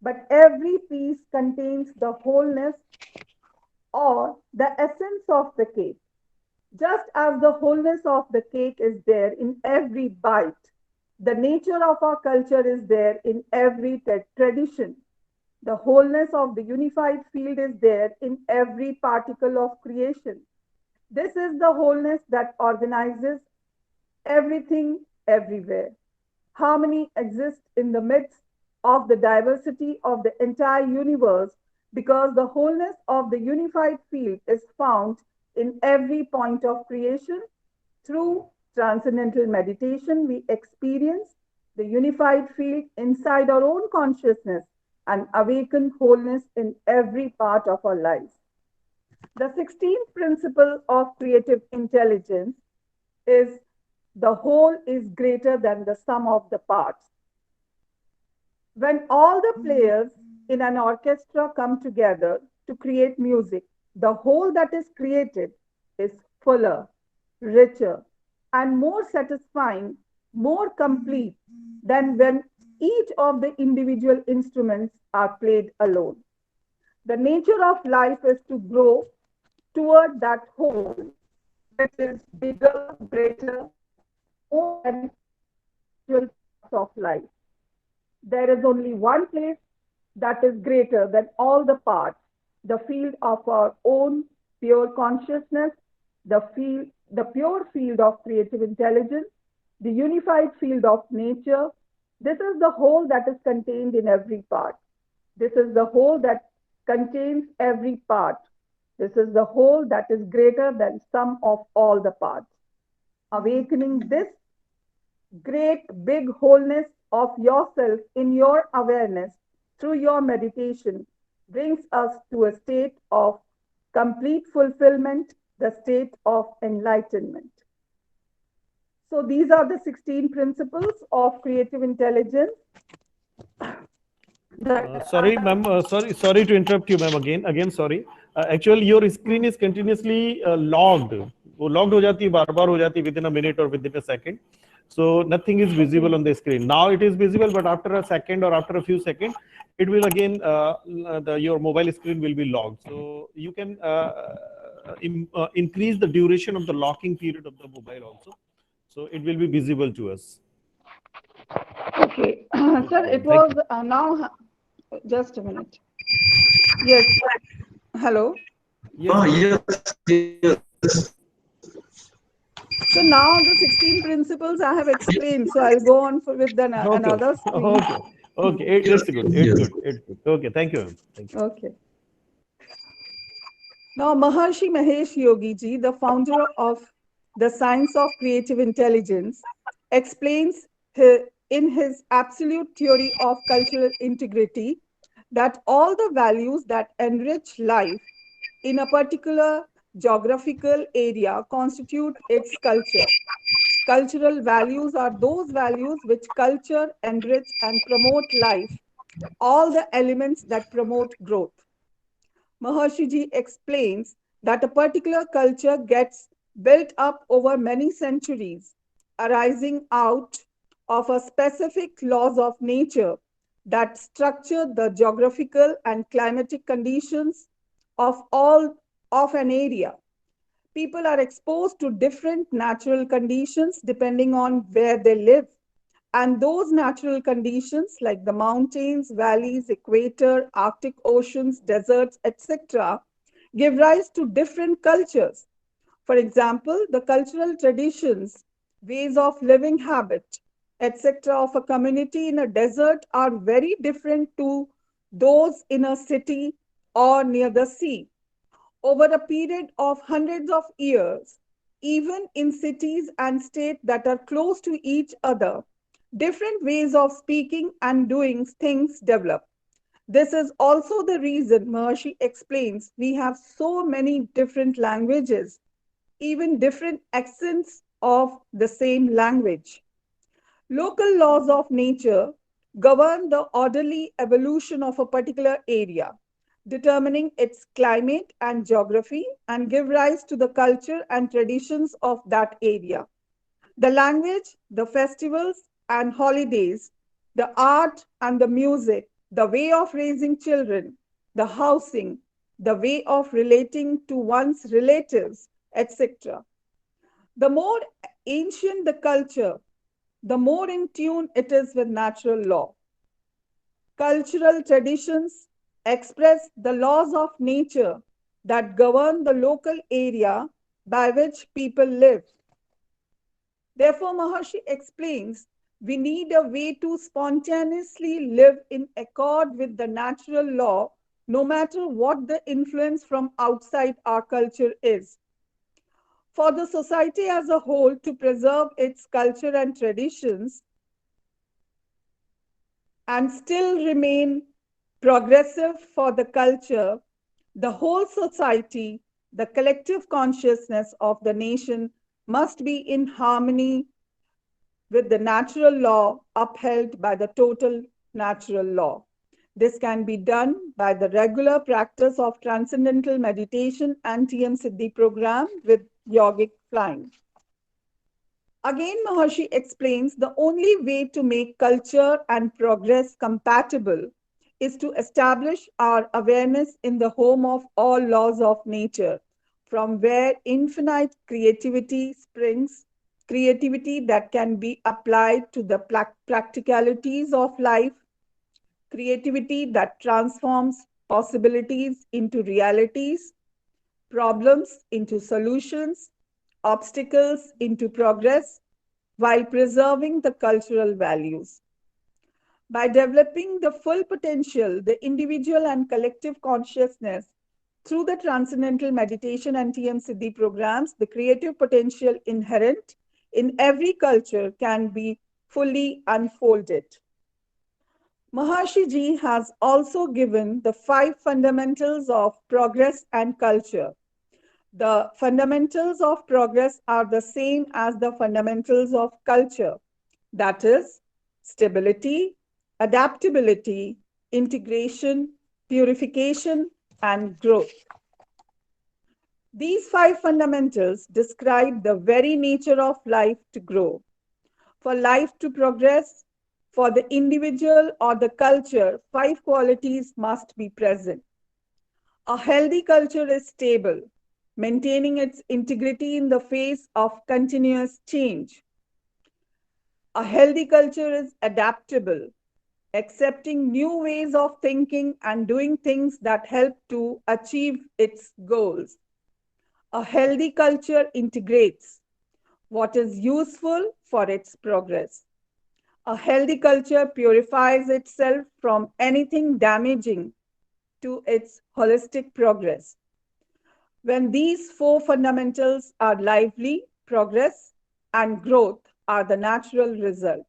but every piece contains the wholeness or the essence of the cake. Just as the wholeness of the cake is there in every bite, the nature of our culture is there in every tradition. The wholeness of the unified field is there in every particle of creation. This is the wholeness that organizes everything everywhere. Harmony exists in the midst of the diversity of the entire universe because the wholeness of the unified field is found in every point of creation. Through transcendental meditation, we experience the unified field inside our own consciousness and awaken wholeness in every part of our lives. The 16th principle of creative intelligence is the whole is greater than the sum of the parts. When all the players in an orchestra come together to create music, the whole that is created is fuller, richer, and more satisfying, more complete than when each of the individual instruments are played alone. The nature of life is to grow toward that whole, which is bigger, greater, more than individual parts of life. There is only one place that is greater than all the parts, the field of our own pure consciousness, the pure field of creative intelligence, the unified field of nature. This is the whole that is contained in every part. This is the whole that contains every part. This is the whole that is greater than sum of all the parts. Awakening this great big wholeness of yourself in your awareness through your meditation brings us to a state of complete fulfillment, the state of enlightenment. So these are the 16 principles of creative intelligence. Sorry, ma'am. Sorry to interrupt you, ma'am. Again, sorry. Actually, your screen is continuously logged. वो logged हो जाती है, बार-बार हो जाती है within a minute or within a second. So nothing is visible on the screen. Now it is visible, but after a second or after a few seconds, it will again your mobile screen will be logged. So you can increase the duration of the locking period of the mobile also. So it will be visible to us. Okay, sir, it was now, just a minute. Yes, hello. Yes, yes. So now the 16 principles I have explained. So I'll go on with another screen. Okay, it's good. It's good. Okay, thank you. Thank you. Okay. Now Maharshi Mahesh Yogi Ji, the founder of the science of creative intelligence, explains in his absolute theory of cultural integrity that all the values that enrich life in a particular geographical area constitute its culture. Cultural values are those values which culture, enrich, and promote life, all the elements that promote growth. Maharshi Ji explains that a particular culture gets built up over many centuries, arising out of a specific laws of nature that structure the geographical and climatic conditions of an area. People are exposed to different natural conditions depending on where they live. And those natural conditions like the mountains, valleys, equator, Arctic oceans, deserts, etc., give rise to different cultures. For example, the cultural traditions, ways of living habit, etc., of a community in a desert are very different to those in a city or near the sea. Over a period of hundreds of years, even in cities and states that are close to each other, different ways of speaking and doing things develop. This is also the reason Maharshi explains we have so many different languages, even different accents of the same language. Local laws of nature govern the orderly evolution of a particular area, determining its climate and geography, and give rise to the culture and traditions of that area. The language, the festivals and holidays, the art and the music, the way of raising children, the housing, the way of relating to one's relatives, etc. The more ancient the culture, the more in tune it is with natural law. Cultural traditions express the laws of nature that govern the local area by which people live. Therefore, Maharshi explains we need a way to spontaneously live in accord with the natural law, no matter what the influence from outside our culture is. For the society as a whole to preserve its culture and traditions and still remain progressive for the culture, the whole society, the collective consciousness of the nation must be in harmony with the natural law upheld by the total natural law. This can be done by the regular practice of transcendental meditation and TM Siddhi program with yogic flying. Again, Maharshi explains the only way to make culture and progress compatible is to establish our awareness in the home of all laws of nature, from where infinite creativity springs, creativity that can be applied to the practicalities of life, creativity that transforms possibilities into realities, problems into solutions, obstacles into progress, while preserving the cultural values. By developing the full potential, the individual and collective consciousness through the transcendental meditation and TM Siddhi programs, the creative potential inherent in every culture can be fully unfolded. Maharshi Ji has also given the 5 fundamentals of progress and culture. The fundamentals of progress are the same as the fundamentals of culture. That is, stability, adaptability, integration, purification, and growth. These 5 fundamentals describe the very nature of life to grow. For life to progress, for the individual or the culture, 5 qualities must be present. A healthy culture is stable, maintaining its integrity in the face of continuous change. A healthy culture is adaptable, accepting new ways of thinking and doing things that help to achieve its goals. A healthy culture integrates what is useful for its progress. A healthy culture purifies itself from anything damaging to its holistic progress. When these 4 fundamentals are lively, progress and growth are the natural result.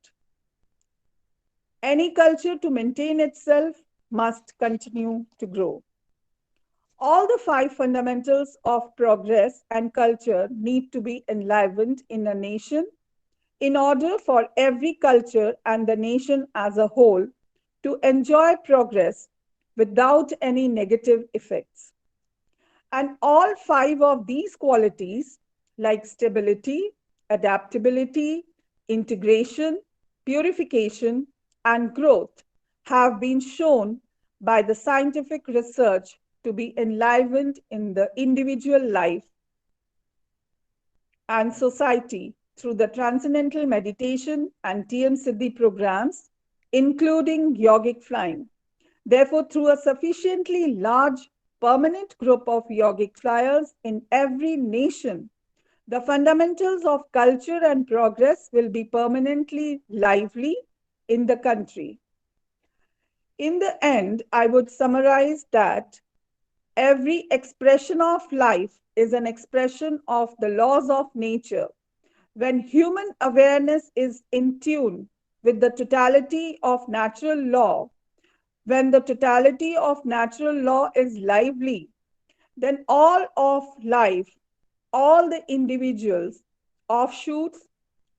Any culture to maintain itself must continue to grow. All the 5 fundamentals of progress and culture need to be enlivened in a nation in order for every culture and the nation as a whole to enjoy progress without any negative effects. And all 5 of these qualities, like stability, adaptability, integration, purification, and growth, have been shown by the scientific research to be enlivened in the individual life and society through the transcendental meditation and TM Siddhi programs, including yogic flying. Therefore, through a sufficiently large permanent group of yogic flyers in every nation, The fundamentals of culture and progress will be permanently lively in the country. In the end, I would summarize that every expression of life is an expression of the laws of nature. When human awareness is in tune with the totality of natural law, when the totality of natural law is lively, then all of life, all the individuals, offshoots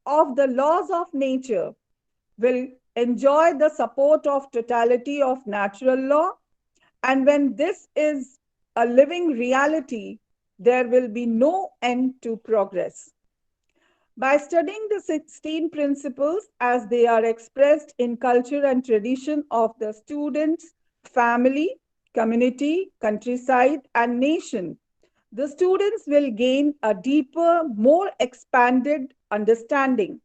of the laws of nature will enjoy the support of totality of natural law. And when this is a living reality, there will be no end to progress. By studying the 16 principles as they are expressed in culture and tradition of the students, family, community, countryside, and nation, the students will gain a deeper, more expanded understanding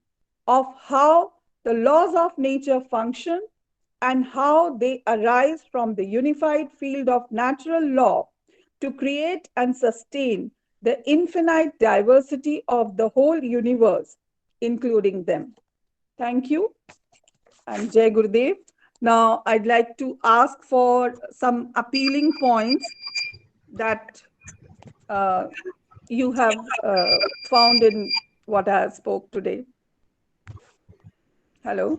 of how the laws of nature function and how they arise from the unified field of natural law to create and sustain the infinite diversity of the whole universe, including them. Thank you. I'm Jai Gurudev. Now, I'd like to ask for some appealing points that you have found in what I have spoke today. Hello.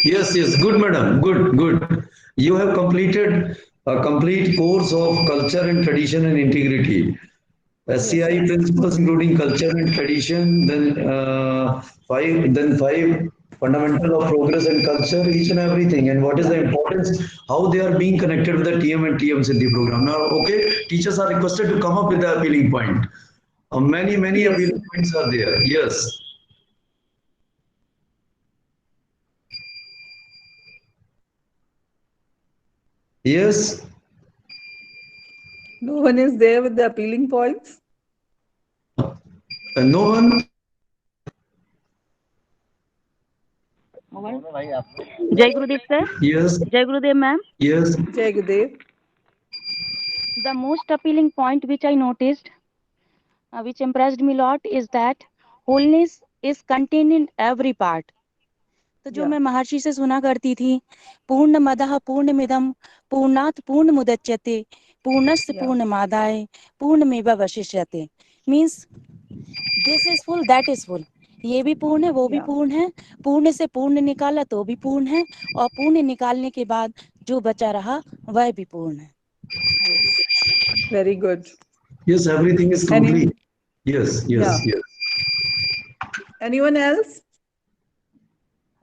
Yes, yes, good, madam. Good, good. You have completed a complete course of culture and tradition and integrity. SCI principles including culture and tradition, then five fundamental of progress and culture, each and everything, and what is the importance, how they are being connected with the TM and TM Siddhi program. Now, okay, teachers are requested to come up with the appealing point. Many appealing points are there. Yes. Yes. No one is there with the appealing points? No one? Jai Gurudev sir. Yes. Jai Gurudev ma'am. Yes. Jai Gurudev. The most appealing point which I noticed, which impressed me a lot, is that wholeness is contained in every part. तो जो मैं महर्षि से सुना करती थी, पूर्णमदः पूर्णमिदं पूर्णात् पूर्णमुदच्यते पूर्णस्य पूर्णमादाय पूर्णमेवावशिष्यते, means this is full that is full. ये भी पूर्ण है, वो भी पूर्ण है, पूर्ण से पूर्ण निकाला तो भी पूर्ण है, और पूर्ण निकालने के बाद जो बचा रहा वह भी पूर्ण है. Very good. Yes, everything is complete. Yes, yes, yes. Anyone else?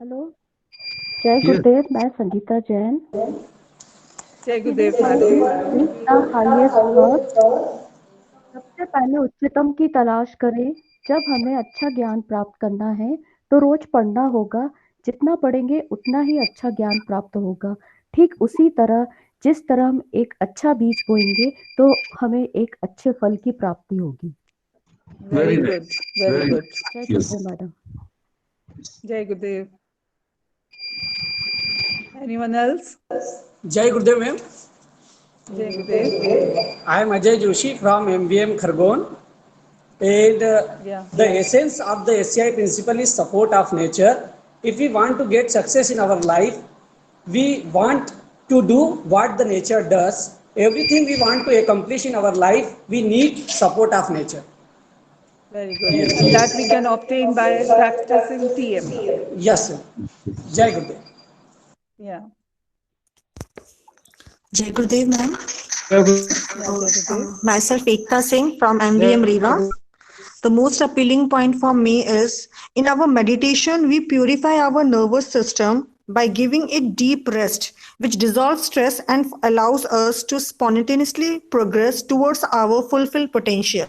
Hello, जय गुरुदेव. मैं संगीता जैन. जय गुरुदेव मैडम. सबसे पहले उच्चतम की तलाश करें. जब हमें अच्छा ज्ञान प्राप्त करना है तो रोज पढ़ना होगा. जितना पढ़ेंगे उतना ही अच्छा ज्ञान प्राप्त होगा. ठीक उसी तरह जिस तरह हम एक अच्छा बीज बोएंगे तो हमें एक अच्छे फल की प्राप्ति होगी. Very good. Very good. जय Gurudev madam. Jai Gurudev. Anyone else? Jai Gurudev ma'am. Jai Gurudev. I am Ajay Joshi from MBM Khargon, and the essence of the SCI principle is support of nature. If we want to get success in our life, we want to do what the nature does. Everything we want to accomplish in our life, we need support of nature. Very good. Yes. And that we can obtain by practicing TM. Yes, sir. Jai Gurudev. Yeah. Jai Gurudev, ma'am. Myself Ekta Singh from MBM Riva. The most appealing point for me is, in our meditation, we purify our nervous system by giving it deep rest, which dissolves stress and allows us to spontaneously progress towards our fulfilled potential.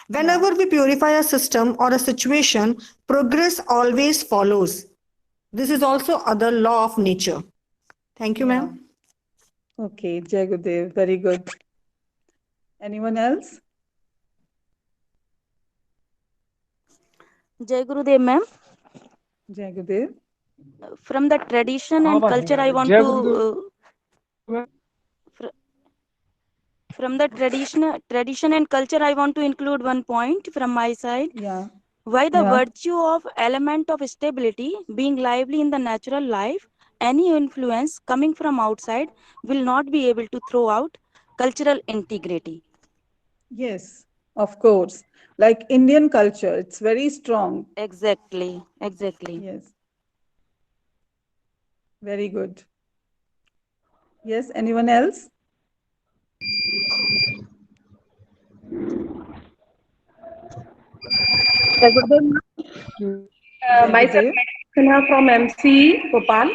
Whenever we purify a system or a situation, progress always follows. This is also other law of nature. Thank you, ma'am. Okay, Jai Gurudev, very good. Anyone else? Jai Gurudev ma'am. Jai Gurudev. From the tradition and culture, I want to From the tradition and culture, I want to include one point from my side. Yeah. Why the Yeah. virtue of element of stability being lively in the natural life, any influence coming from outside will not be able to throw out cultural integrity. Yes, of course. Like Indian culture, it's very strong. Exactly. Yes. Very good. Yes, anyone else? Myself, Sinha from MC Bhopal.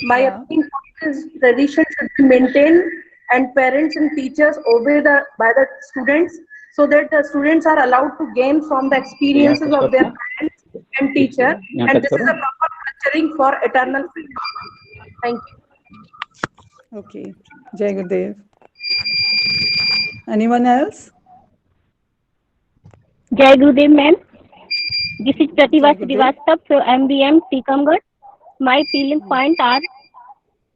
My opinion is tradition should be maintained and parents and teachers obey by the students so that the students are allowed to gain from the experiences of their parents and teacher, and this is a proper nurturing for eternal freedom. Thank you. Okay. Jai Gurudev. Anyone else? Jai Gurudev, ma'am. This is Pratibha Srivastava from MBM Tikamgarh. My feeling points are: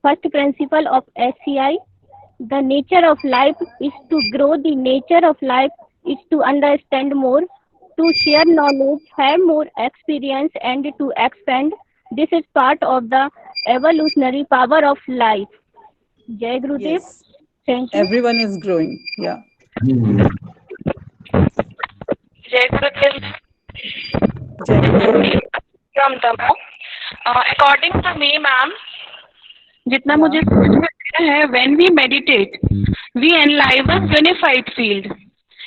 first principle of SCI, the nature of life is to grow, the nature of life is to understand more, to share knowledge, have more experience, and to expand. This is part of the evolutionary power of life. Jai Gurudev. Yes. Thank you. Everyone is growing. Yeah. Jai Gurudev. Jai Gurudev. From Damo. According to me, ma'am, जितना मुझे समझ में आया है, when we meditate, we enliven unified field.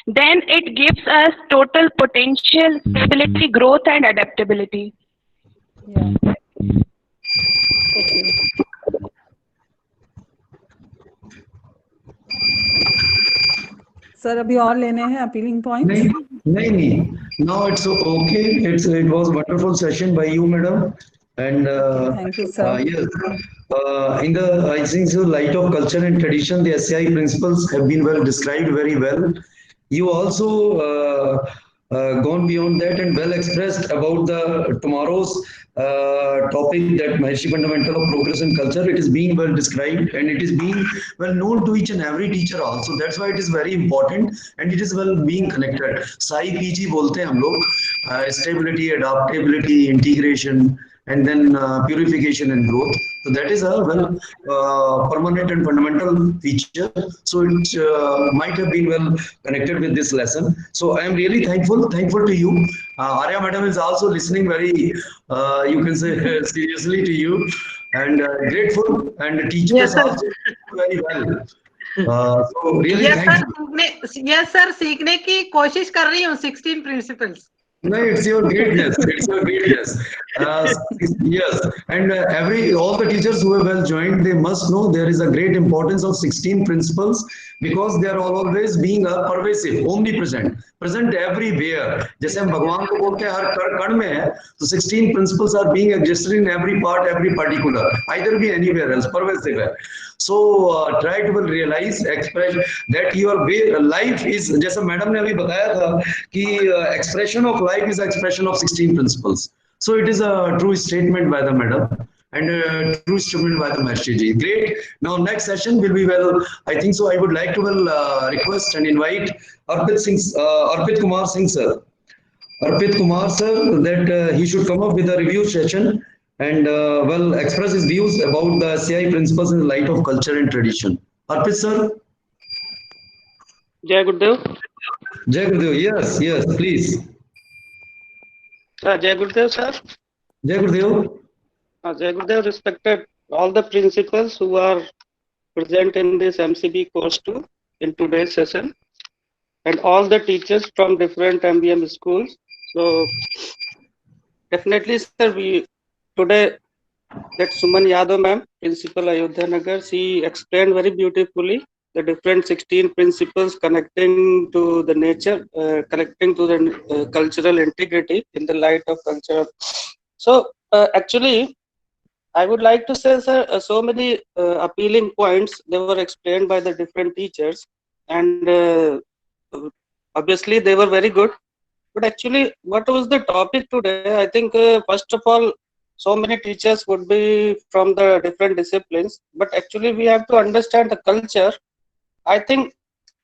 Then it gives us total potential, stability, growth, and adaptability. Yeah. Okay. Sir, अभी और लेने हैं appealing points? नहीं. Now it's okay. It was a wonderful session by you, madam. And thank you, sir. Yes, in the I think so light of culture and tradition, the SCI principles have been well described very well. You also gone beyond that and well expressed about the tomorrow's topic, that Maharishi fundamental of progress and culture. It is being well described and it is being well known to each and every teacher also. That's why it is very important and it is well being connected. Sai PG बोलते हैं हम लोग, stability, adaptability, integration, and then purification and growth. So that is a well permanent and fundamental feature. So it might have been well connected with this lesson. So I am really thankful to you. Arya madam is also listening very, you can say seriously to you, and grateful, and teachers Yes, sir. also very well. So really thank you. Yes, sir. सीखने की कोशिश कर रही हूँ 16 principles. No, it's your greatness. It's your greatness. Yes, and all the teachers who have well joined, they must know there is a great importance of 16 principles, because they are always being pervasive, omnipresent, present everywhere. जैसे हम भगवान को बोलते हैं हर कण में है, तो 16 principles are being existed in every part, every particular, either be anywhere else, pervasive है. So try to realize, express that your way life is, जैसा मैडम ने अभी बताया था कि expression of life is expression of 16 principles. So it is a true statement by the madam and a true statement by the Maharishi ji. Great. Now next session will be I think so. I would like to request and invite Arpit Kumar Singh sir. Arpit Kumar sir, that he should come up with a review session and express his views about the SCI principles in the light of culture and tradition. Arpit sir. Jai Gurudev. Jai Gurudev. Yes, please. Jai Gurudev, sir. Jai Gurudev. Jai Gurudev, respected all the principals who are present in this MCB course 2 in today's session, and all the teachers from different MBM schools. So definitely, sir, today that Suman Yadav ma'am, Principal Ayodhya Nagar, she explained very beautifully the different 16 principles connecting to the nature, connecting to the cultural integrity in the light of culture. So actually, I would like to say, sir, so many appealing points, they were explained by the different teachers, and obviously they were very good. But actually, what was the topic today? I think first of all, so many teachers would be from the different disciplines, but actually we have to understand the culture. I think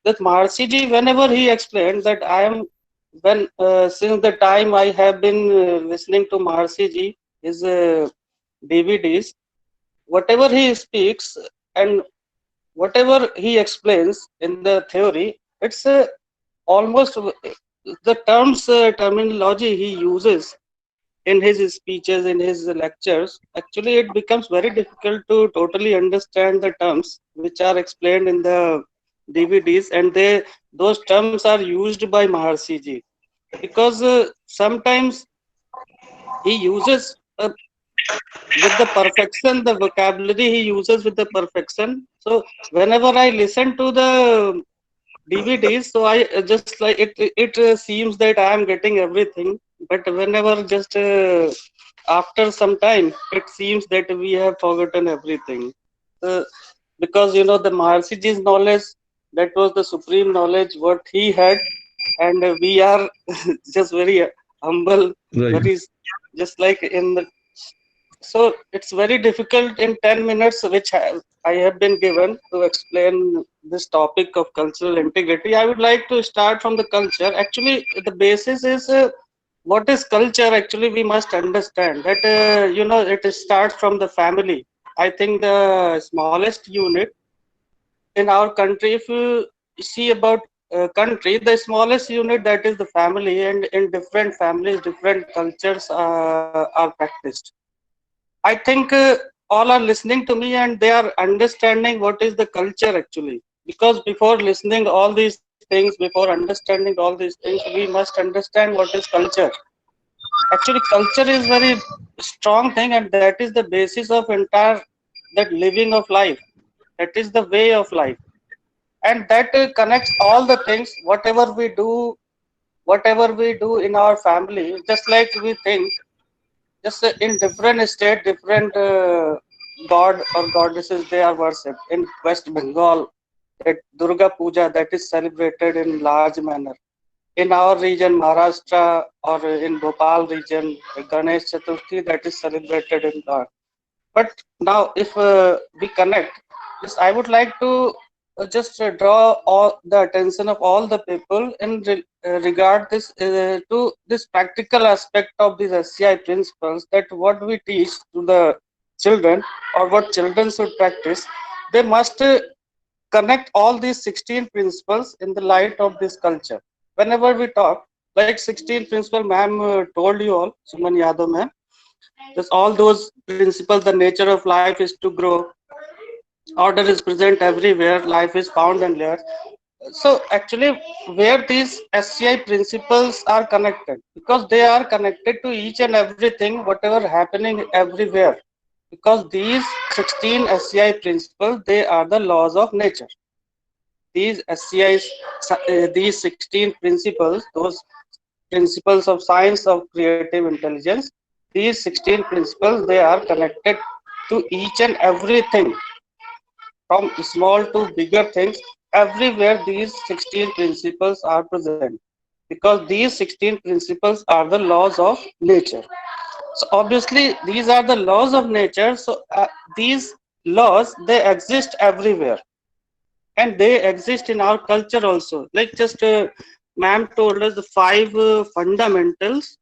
that Maharshi ji, whenever he explained that I am, when since the time I have been listening to Maharshi ji, his DVDs, whatever he speaks and whatever he explains in the theory, it's almost the terminology he uses in his speeches, in his lectures. Actually, it becomes very difficult to totally understand the terms which are explained in the DVDs, and those terms are used by Maharshi ji, because sometimes he uses with the perfection the vocabulary he uses with the perfection. So whenever I listen to the DVDs, so I just like it seems that I am getting everything, but whenever just after some time it seems that we have forgotten everything. Because you know the Maharshi ji's knowledge, that was the supreme knowledge what he had, and we are just very humble, Right. very just like in the, so it's very difficult in 10 minutes which I have been given to explain this topic of cultural integrity. I would like to start from the culture. Actually, the basis is what is culture. Actually, we must understand that you know, it starts from the family. I think the smallest unit in our country, if you see about country, the smallest unit, that is the family, and in different families different cultures are practiced. I think all are listening to me and they are understanding what is the culture actually. Because before listening all these things, before understanding all these things, we must understand what is culture. Actually, culture is very strong thing, and that is the basis of entire that living of life. That is the way of life, and that connects all the things. Whatever we do in our family, just like we think, just in different state, different god or goddesses they are worshipped. In West Bengal, that Durga Puja that is celebrated in large manner. In our region, Maharashtra, or in Bhopal region, Ganesh Chaturthi that is celebrated in large. But now if we connect this, I would like to just draw all the attention of all the people in regard this to this practical aspect of these SCI principles, that what we teach to the children or what children should practice. They must connect all these 16 principles in the light of this culture. Whenever we talk like 16 principle, ma'am told you all, Suman Yadav ma'am, just all those principles. The nature of life is to grow, order is present everywhere, life is found and layered. So actually, where these SCI principles are connected, because they are connected to each and everything whatever happening everywhere, because these 16 SCI principles, they are the laws of nature. These SCIs, these 16 principles, those principles of science of creative intelligence, these 16 principles, they are connected to each and everything, from small to bigger things. Everywhere these 16 principles are present, because these 16 principles are the laws of nature. So obviously these are the laws of nature. So these laws, they exist everywhere, and they exist in our culture also. Like just ma'am told us the 5 fundamentals.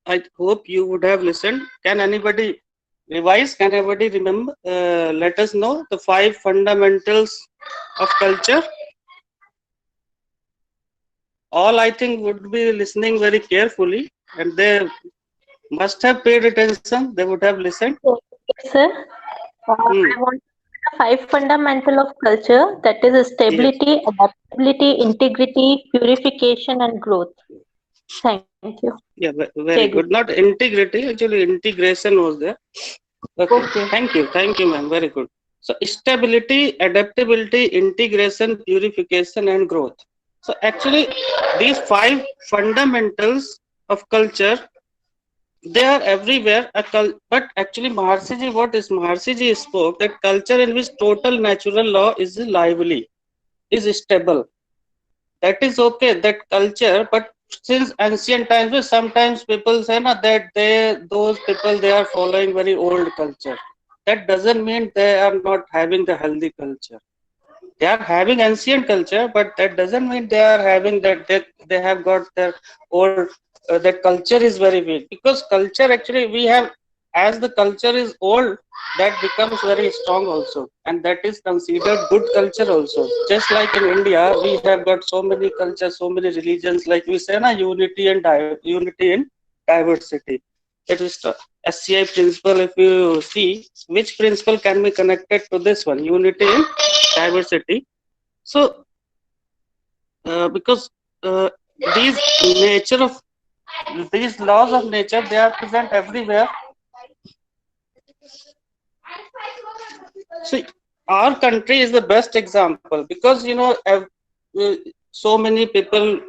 I hope you would have listened. Can anybody revise? Can anybody remember? Let us know the 5 fundamentals of culture. All I think would be listening very carefully, and they must have paid attention. They would have listened. Yes, sir. I want 5 fundamental of culture, that is stability, adaptability, integrity, purification, and growth. Thank you. Yeah, very good. Not integrity, actually integration was there. Okay. Thank you, ma'am. Very good. So stability, adaptability, integration, purification, and growth. So actually, these 5 fundamentals of culture, they are everywhere. But actually, Maharshi ji, what is Maharshi ji spoke that culture in which total natural law is lively, is stable. That is okay. That culture, but since ancient times, sometimes people say that those people, they are following very old culture. That doesn't mean they are not having the healthy culture. They are having ancient culture, but that doesn't mean they are having that they have got their old that culture is very weak, because culture actually we have, as the culture is old, that becomes very strong also, and that is considered good culture also. Just like in India, we have got so many cultures, so many religions, like we say, na, unity in diversity. It is the SCI principle. If you see, which principle can be connected to this one, unity in diversity. So because these nature of these laws of nature, they are present everywhere. See, our country is the best example, because so many people,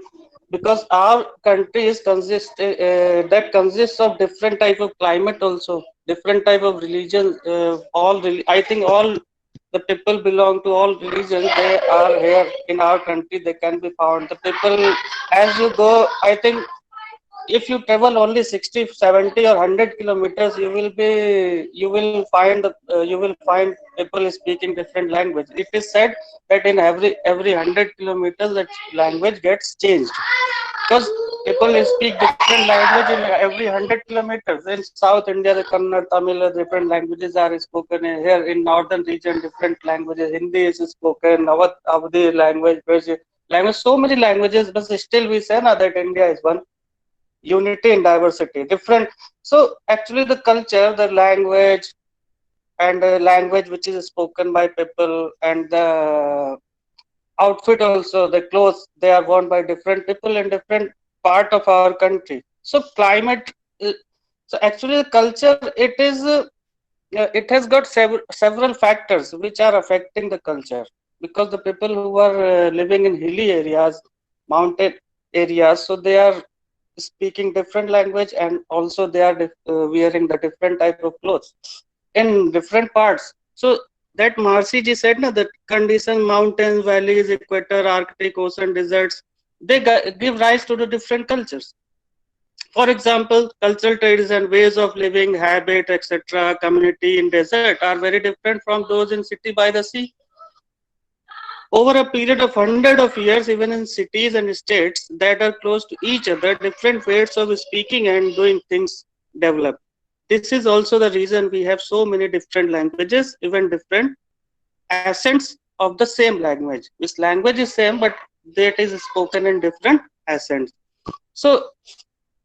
because our country is that consists of different type of climate also, different type of religion. I think all the people belong to all religions. They are here in our country. They can be found. The people, as you go, I think if you travel only 60, 70 or 100 kilometers, you will find people speaking different language. It is said that in every 100 kilometers that language gets changed, because people speak different language in every 100 kilometers. In South India, the Kannada, Tamil, different languages are spoken. Here in northern region, different languages. Hindi is spoken, Awadhi language, so many languages, but still we say that India is one. Unity in diversity, different. So actually the culture, the language, and the language which is spoken by people, and the outfit also, the clothes, they are worn by different people in different part of our country. So climate, so actually the culture, it has got several factors which are affecting the culture, because the people who are living in hilly areas, mountain areas, so they are speaking different language, and also they are wearing the different type of clothes in different parts. So that Marcy ji said, that condition, mountains, valleys, equator, Arctic, ocean, deserts, they give rise to the different cultures. For example, cultural traditions, ways of living, habit, etc., community in desert are very different from those in city by the sea. Over a period of hundred of years, even in cities and states that are close to each other, different ways of speaking and doing things develop. This is also the reason we have so many different languages, even different accents of the same language. This language is same, but that is spoken in different accents. So,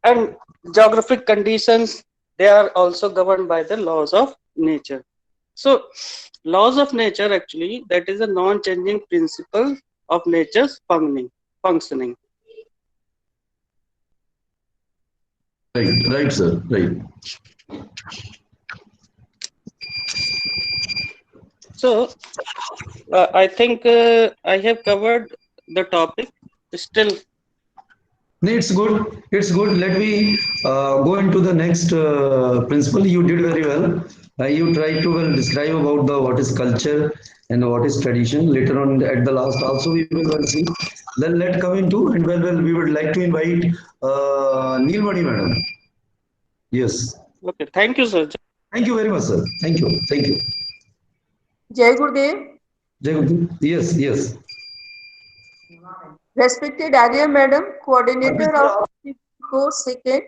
and geographic conditions, they are also governed by the laws of nature. So laws of nature, actually, that is a non-changing principle of nature's functioning. Right, sir, right. So I think I have covered the topic. Still, it's good. It's good. Let me go into the next principle. You did very well. You tried to well describe about the what is culture and what is tradition. Later on, at the last, also we will well see. Then let's come into, and well, we would like to invite Neelmani madam. Yes. Okay. Thank you, sir. Thank you very much, sir. Thank you. Thank you. Jai Gurudev. Jai Gurudev. Yes. Yes. Respected Arya Madam, coordinator of course second,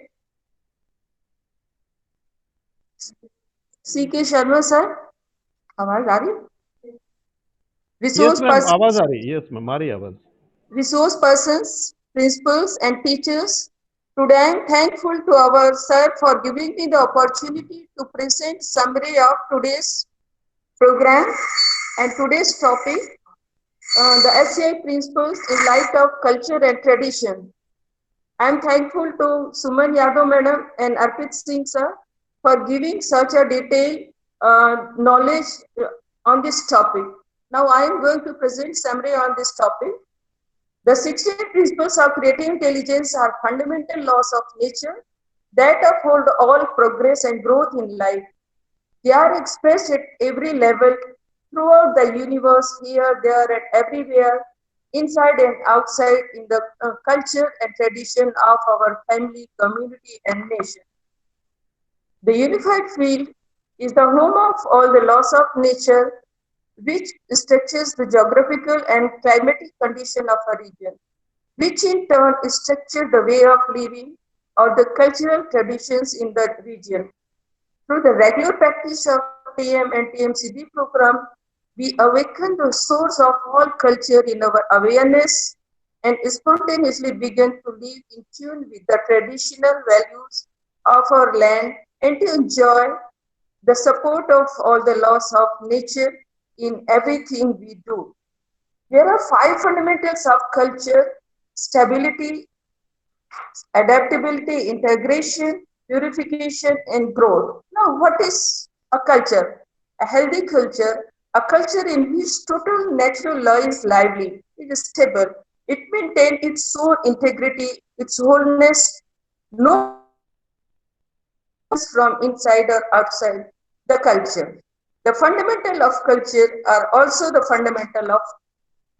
C.K. Sharma sir, आवाज आ रही? Resource persons. आवाज आ रही, yes ma'am, आ रही आवाज. Resource persons, principals and teachers, today I am thankful to our sir for giving me the opportunity to present summary of today's program and today's topic. The SCI principles in light of culture and tradition. I am thankful to Suman Yadav madam and Arpit Singh sir for giving such a detailed knowledge on this topic. Now I am going to present summary on this topic. The 16 principles of creative intelligence are fundamental laws of nature that uphold all progress and growth in life. They are expressed at every level throughout the universe, here, there, and everywhere, inside and outside, in the culture and tradition of our family, community, and nation. The unified field is the home of all the laws of nature which structures the geographical and climatic condition of a region, which in turn structure the way of living or the cultural traditions in the region. Through the regular practice of TM and TMCD program, we awaken the source of all culture in our awareness and spontaneously begin to live in tune with the traditional values of our land and to enjoy the support of all the laws of nature in everything we do. There are 5 fundamentals of culture: stability, adaptability, integration, purification, and growth. Now, what is a culture? A healthy culture, a culture in which total natural law is lively, it is stable, it maintains its soul integrity, its wholeness, no from inside or outside the culture. The fundamental of culture are also the fundamental of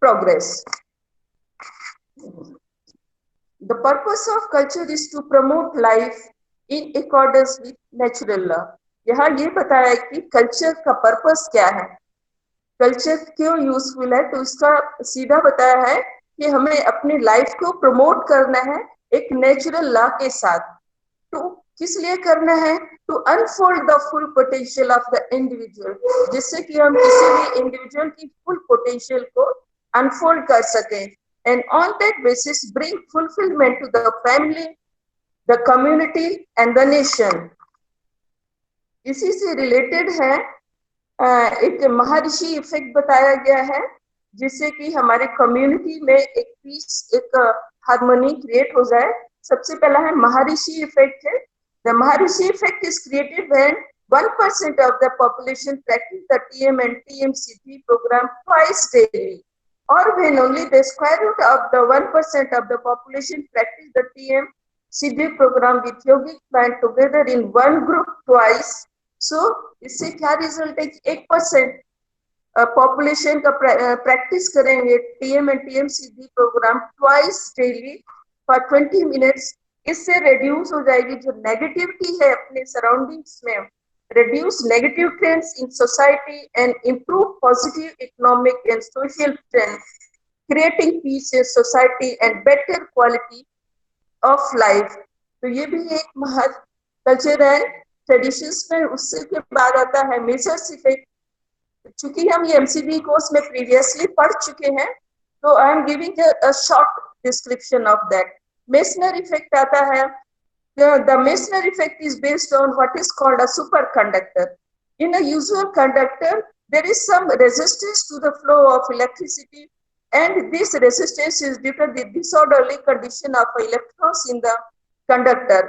progress. The purpose of culture is to promote life in accordance with natural law. यहाँ ये बताया कि culture का purpose क्या है, culture क्यों useful है, तो इसका सीधा बताया है कि हमें अपनी लाइफ को प्रमोट करना है एक नेचुरल लॉ के साथ। तो किस लिए करना है? To unfold the full potential of the individual, जिससे कि हम किसी भी इंडिविजुअल की फुल पोटेंशियल को अनफोल्ड कर सकें, and on that basis bring fulfillment to the family, the community and the nation. इसी से रिलेटेड है एक महर्षि इफेक्ट बताया गया है, जिससे कि हमारे कम्युनिटी में एक पीस, एक हार्मोनी क्रिएट हो जाए। सबसे पहला है महर्षि इफेक्ट है। The Maharishi effect is created when 1% of the population practice the TM and TMCD program twice daily, or when only the square root of the 1% of the population practice the TMCD program with yogic plan together in one group twice. So, इससे क्या result है? 1% population का practice करेंगे TM and TMCD program twice daily for 20 minutes. इससे reduce हो जाएगी जो negativity है अपने सराउंडिंग्स में, reduce negative trends in society and improve positive economic and social trends, creating peace in society and better quality of life. तो ये भी एक महत्व कल्चर है ट्रेडिशंस में। उससे के बाद आता है मेसर्स इफेक्ट। चूंकि हम ये एमसीबी कोर्स में प्रीवियसली पढ़ चुके हैं, तो I am giving a short description of that. Meissner effect आता है। The Meissner effect is based on what is called a superconductor. In a usual conductor, there is some resistance to the flow of electricity, and this resistance is due to the disorderly condition of electrons in the conductor.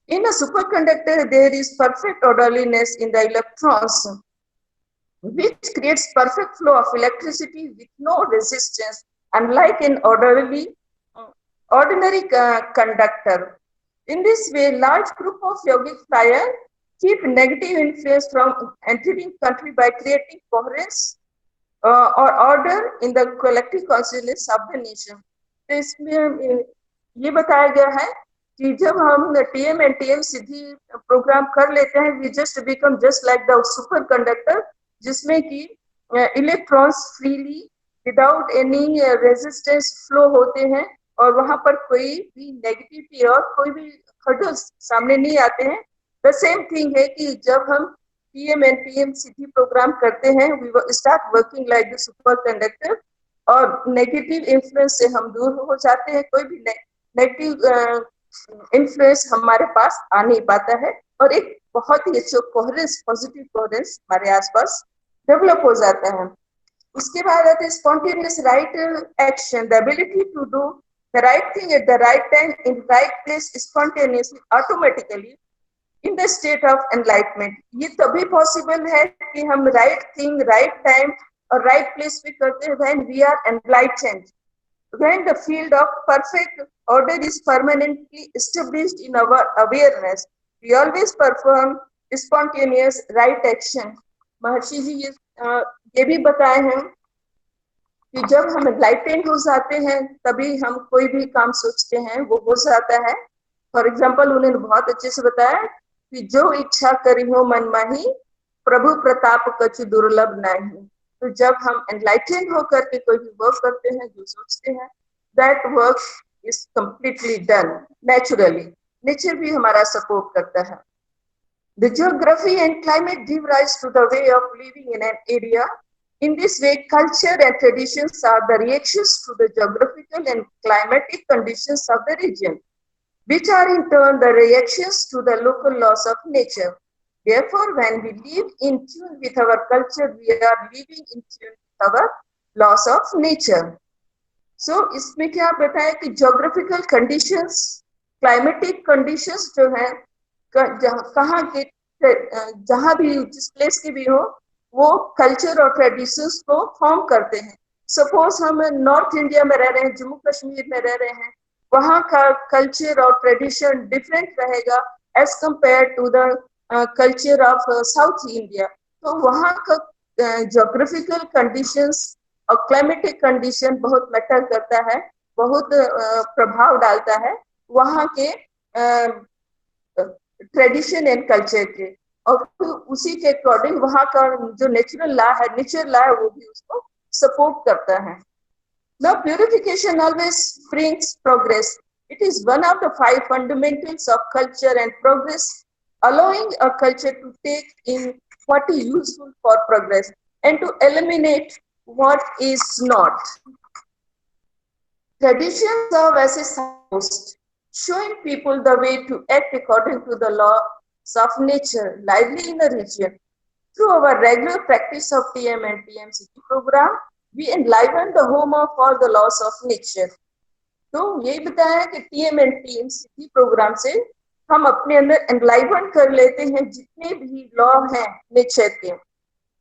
In a superconductor, there is perfect orderliness in the electrons, which creates perfect flow of electricity with no resistance, unlike an ordinary conductor. In this way, large group of yogic fire keep negative influence from entering country by creating coherence or order in the collective consciousness of the nation. तो इसमें ये बताया गया है कि जब हम TM and TMCD programme कर लेते हैं, we just become just like the super conductor, जिसमें कि electrons freely without any resistance flow होते हैं और वहां पर कोई भी नेगेटिविटी और कोई भी हर्डल्स सामने नहीं आते हैं। द सेम थिंग है कि जब हम TM and TMCD प्रोग्राम करते हैं, we start working like the super conductor और नेगेटिव इन्फ्लुएंस से हम दूर हो जाते हैं। कोई भी नेगेटिव इन्फ्लुएंस हमारे पास आ नहीं पाता है और एक बहुत ही अच्छा कोहेरेंस, पॉजिटिव कोहेरेंस हमारे आसपास डेवलप हो जाता है। उसके बाद आते हैं spontaneous right action, the ability to do the right thing at the right time in right place spontaneously automatically in the state of enlightenment. ये तभी पॉसिबल है कि हम right thing right time और right place पे करते हैं when we are enlightened, when the field of perfect order is permanently established in our awareness. We always perform spontaneous right action. महर्षि जी ये भी बताए हैं कि जब हम एनलाइटेंड हो जाते हैं तभी हम कोई भी काम सोचते हैं वो हो जाता है। फॉर एग्जाम्पल उन्होंने बहुत अच्छे से बताया कि जो इच्छा करी हो मन माही, प्रभु प्रताप कछु दुर्लभ नहीं। तो जब हम एनलाइटेंड होकर के कोई भी वर्क करते हैं, जो सोचते हैं, that work is completely done naturally. Nature भी हमारा सपोर्ट करता है। The geography and climate give rise to the way of living in an area. In this way, culture and traditions are the reactions to the geographical and climatic conditions of the region, which are in turn the reactions to the local laws of nature. Therefore, when we live in tune with our culture, we are living in tune with our laws of nature. So, इसमें क्या बताया कि geographical conditions, climatic conditions जो है, कहाँ के जहां भी जिस प्लेस के भी हो, वो कल्चर और ट्रेडिशंस को फॉर्म करते हैं। सपोज हम नॉर्थ इंडिया में रह रहे हैं, जम्मू कश्मीर में रह रहे हैं, वहां का कल्चर और ट्रेडिशन डिफरेंट रहेगा as compare to the culture of South India. तो वहां का ज्योग्राफिकल कंडीशंस और क्लाइमेटिक कंडीशन बहुत मैटर करता है, बहुत प्रभाव डालता है वहां के ट्रेडिशन एंड कल्चर के, और फिर उसी के अकॉर्डिंग वहां का जो नेचुरल लॉ है, नेचर लॉ है, वो भी उसको सपोर्ट करता है। Now, purification always brings progress. It is one of the 5 fundamentals of culture and progress, allowing a culture to take in what is useful for progress and to eliminate what is not. Traditions serve as a signpost, showing people the way to act according to the laws of nature lively in a region. Through our regular practice of TM and TMCT program, we enliven the home of all the laws of nature. तो यही बताया कि TM and TMCT programme से हम अपने अंदर एनलाइवन कर लेते हैं जितने भी लॉ हैं नेचर के,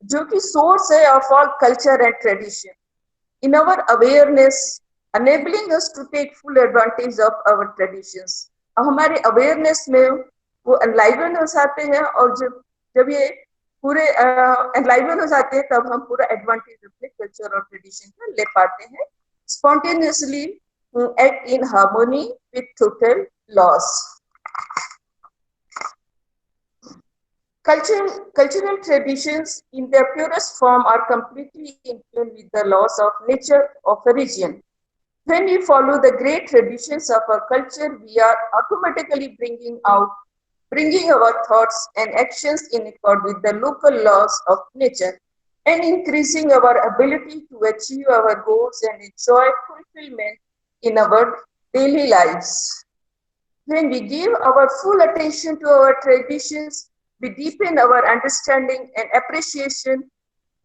जो कि सोर्स है of all culture and tradition, in our awareness enabling us to take full advantage of our traditions. अब हमारे अवेयरनेस में वो एनलाइवन हो जाते हैं, और जब ये पूरे एनलाइवन हो जाते हैं तब हम पूरा एडवांटेज अपने कल्चर और ट्रेडिशन का ले पाते हैं, spontaneously act in harmony with total loss. Cultural traditions in their purest form are completely in tune with the laws of nature of a region. When we follow the great traditions of our culture, we are automatically bringing our thoughts and actions in accord with the local laws of nature and increasing our ability to achieve our goals and enjoy fulfillment in our daily lives. When we give our full attention to our traditions, we deepen our understanding and appreciation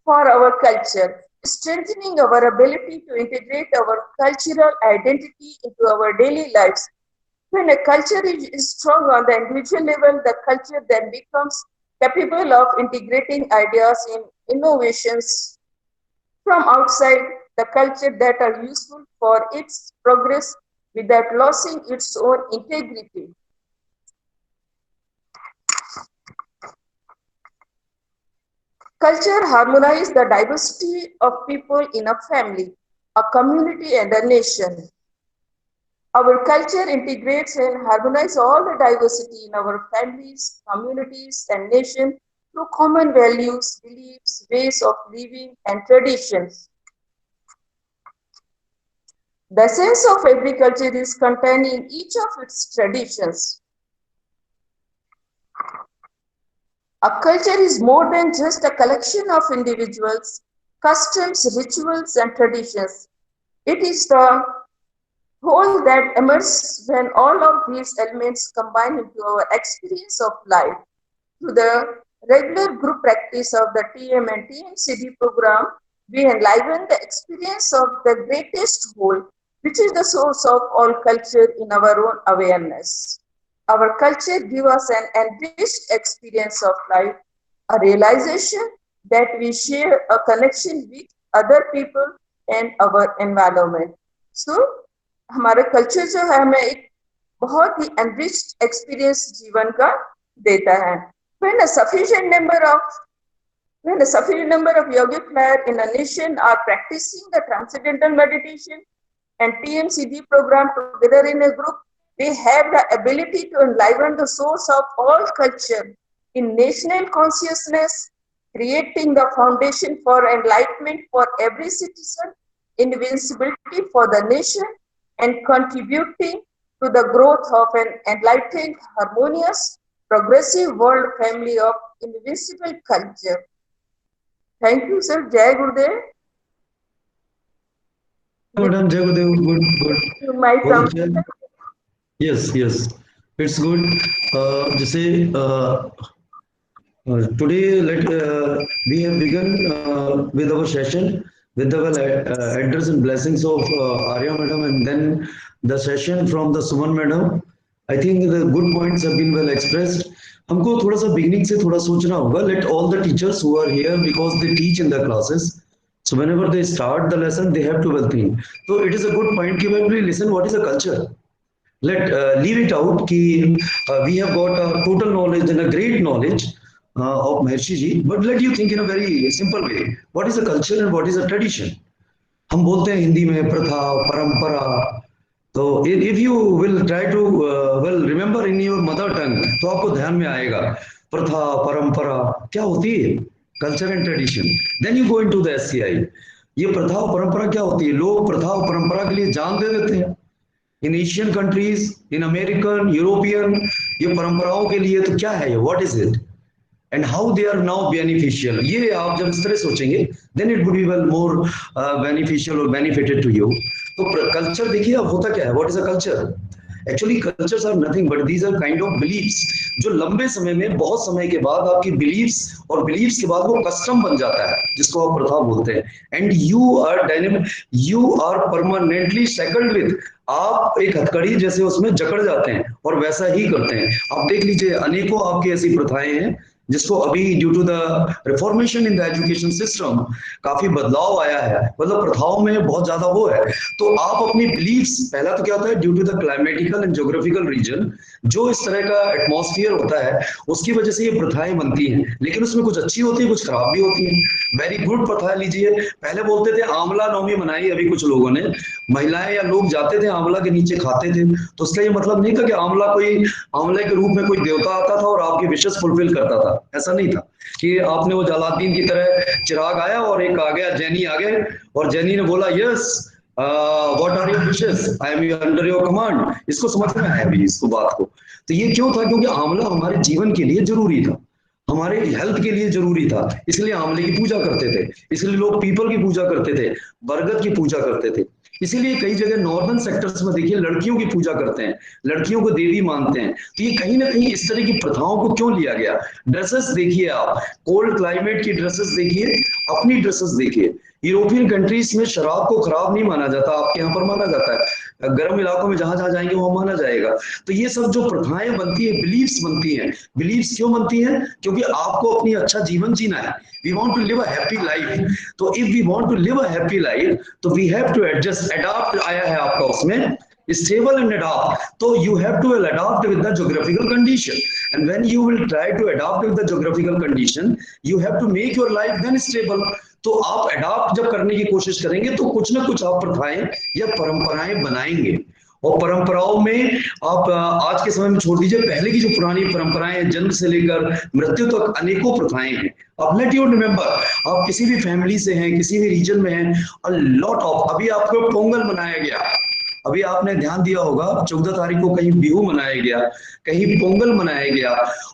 for our culture, strengthening our ability to integrate our cultural identity into our daily lives. When a culture is strong on the individual level, the culture then becomes capable of integrating ideas and innovations from outside the culture that are useful for its progress without losing its own integrity. Culture harmonizes the diversity of people in a family, a community, and a nation. Our culture integrates and harmonizes all the diversity in our families, communities, and nation through common values, beliefs, ways of living, and traditions. The essence of every culture is contained in each of its traditions. A culture is more than just a collection of individuals, customs, rituals, and traditions. It is the whole that emerges when all of these elements combine into our experience of life. Through the regular group practice of the TM and TMCD program, we enliven the experience of the greatest whole, which is the source of all culture in our own awareness. Our culture gives us an enriched experience of life, a realization that we share a connection with other people and our environment. So, हमारा culture जो है हमें एक बहुत ही enriched experience जीवन का देता है. When a sufficient number of yogic players in a nation are practicing the transcendental meditation and TMCD program together in a group, they have the ability to enliven the source of all culture in national consciousness, creating the foundation for enlightenment for every citizen, invincibility for the nation, and contributing to the growth of an enlightened, harmonious, progressive world family of invincible culture. Thank you, sir. Jai Gurudev. Madam, Jai Gurudev, good. My बहुत अच्छा है. Yes, it's good. जैसे today we have begun with our session with the address and blessings of Arya Madam, and then the session from the Suman Madam. I think the good points have been well expressed. हमको थोड़ा सा beginning से थोड़ा सोचना होगा. Let all the teachers who are here, because they teach in the classes, so whenever they start the lesson, they have to well think. So it is a good point कि when we listen, what is the culture? Let leave it out कि we have got a total knowledge and a great knowledge of Maharshi ji, but let you think in a very simple way. What is a culture and what is a tradition? हम बोलते हैं हिंदी में प्रथा, परंपरा. तो if you will try to well remember in your mother tongue, तो आपको ध्यान में आएगा प्रथा, परंपरा क्या होती है, culture and tradition. Then you go into the SCI. ये प्रथा और परंपरा क्या होती है? लोग प्रथा और परंपरा के लिए जान दे देते हैं. In Asian countries, in American, European, ये परंपराओं के लिए तो क्या है ये, what is it and how they are now beneficial. ये आप जब इस तरह सोचेंगे, then it would be well more beneficial और बेनिफिटेड टू यू. तो कल्चर देखिए अब होता क्या है, what is a culture? Actually cultures are nothing but these are kind of believes, जो लंबे समय में, बहुत समय के बाद आपकी बिलीव्स, और बिलीव्स के बाद वो कस्टम बन जाता है, जिसको आप प्रथा बोलते हैं. And you are dynamic, you are permanently shackled with, आप एक हथकड़ी जैसे उसमें जकड़ जाते हैं और वैसा ही करते हैं. आप देख लीजिए अनेकों आपकी ऐसी प्रथाएं हैं जिसको अभी due to the reformation in the education system काफी बदलाव आया है, मतलब प्रथाओं में बहुत ज्यादा वो है. तो आप अपनी बिलीफ्स, पहला तो क्या होता है, due to the climatical and geographical region, जो इस तरह का एटमॉस्फेयर होता है उसकी वजह से ये प्रथाएं बनती हैं. लेकिन उसमें कुछ अच्छी होती है, कुछ खराब भी होती है. वेरी गुड प्रथा लीजिए, पहले बोलते थे आंवला नवमी मनाई अभी कुछ लोगों ने, महिलाएं या लोग जाते थे आंवला के नीचे खाते थे, तो उसका ये मतलब नहीं था कि आंवला कोई, आंवले के रूप में कोई देवता आता था और आपकी विशेष फुलफिल करता था. ऐसा नहीं था कि आपने वो जलालुद्दीन की तरह चिराग आया और एक आ गया जैनी आ गए और जैनी ने बोला yes what are your wishes, I am under your command. इसको समझ में आया अभी इसको बात को. तो ये क्यों था? क्योंकि आंवला हमारे जीवन के लिए जरूरी था, हमारे हेल्थ के लिए जरूरी था, इसलिए आंवले की पूजा करते थे. इसलिए लोग पीपल की पूजा करते थे, बरगद की पूजा करते थे. इसीलिए कई जगह नॉर्दर्न सेक्टर्स में देखिए लड़कियों की पूजा करते हैं, लड़कियों को देवी मानते हैं. तो ये कहीं ना कहीं इस तरह की प्रथाओं को क्यों लिया गया? ड्रेसेस देखिए आप, कोल्ड क्लाइमेट की ड्रेसेस देखिए, अपनी ड्रेसेस देखिए. यूरोपियन कंट्रीज में शराब को खराब नहीं माना जाता, आपके यहाँ पर माना जाता है. गर्म इलाकों में जहां जहां जाएंगे वहां माना जाएगा. तो ये सब जो प्रथाएं बनती है, बिलीव्स बनती हैं. बिलीव्स क्यों बनती हैं? क्योंकि आपको अपनी अच्छा जीवन जीना है. We want to live a happy life. तो if we want to live a happy life, तो we have to adjust. Adapt आया है आपका उसमें, stable and adapt. तो you have to adapt with the geographical condition. And when you will try to adapt with the geographical condition, you have to make your life then stable. तो आप adapt जब करने की कोशिश करेंगे तो कुछ ना कुछ आप प्रथाएं या परंपराएं बनाएंगे. और परंपराओं में आप आज के समय में छोड़ दीजिए, पहले की जो पुरानी परंपराएं हैं, जन्म से लेकर मृत्यु तक अनेकों प्रथाएं हैं. अब लेट यू रिमेंबर, आप किसी भी फैमिली से हैं, किसी भी रीजन में हैं, अ लॉट ऑफ, अभी आपको पोंगल मनाया गया, अभी आपने ध्यान दिया होगा 14 तारीख को कहीं बिहू मनाया गया, कहीं पोंगल मनाया गया.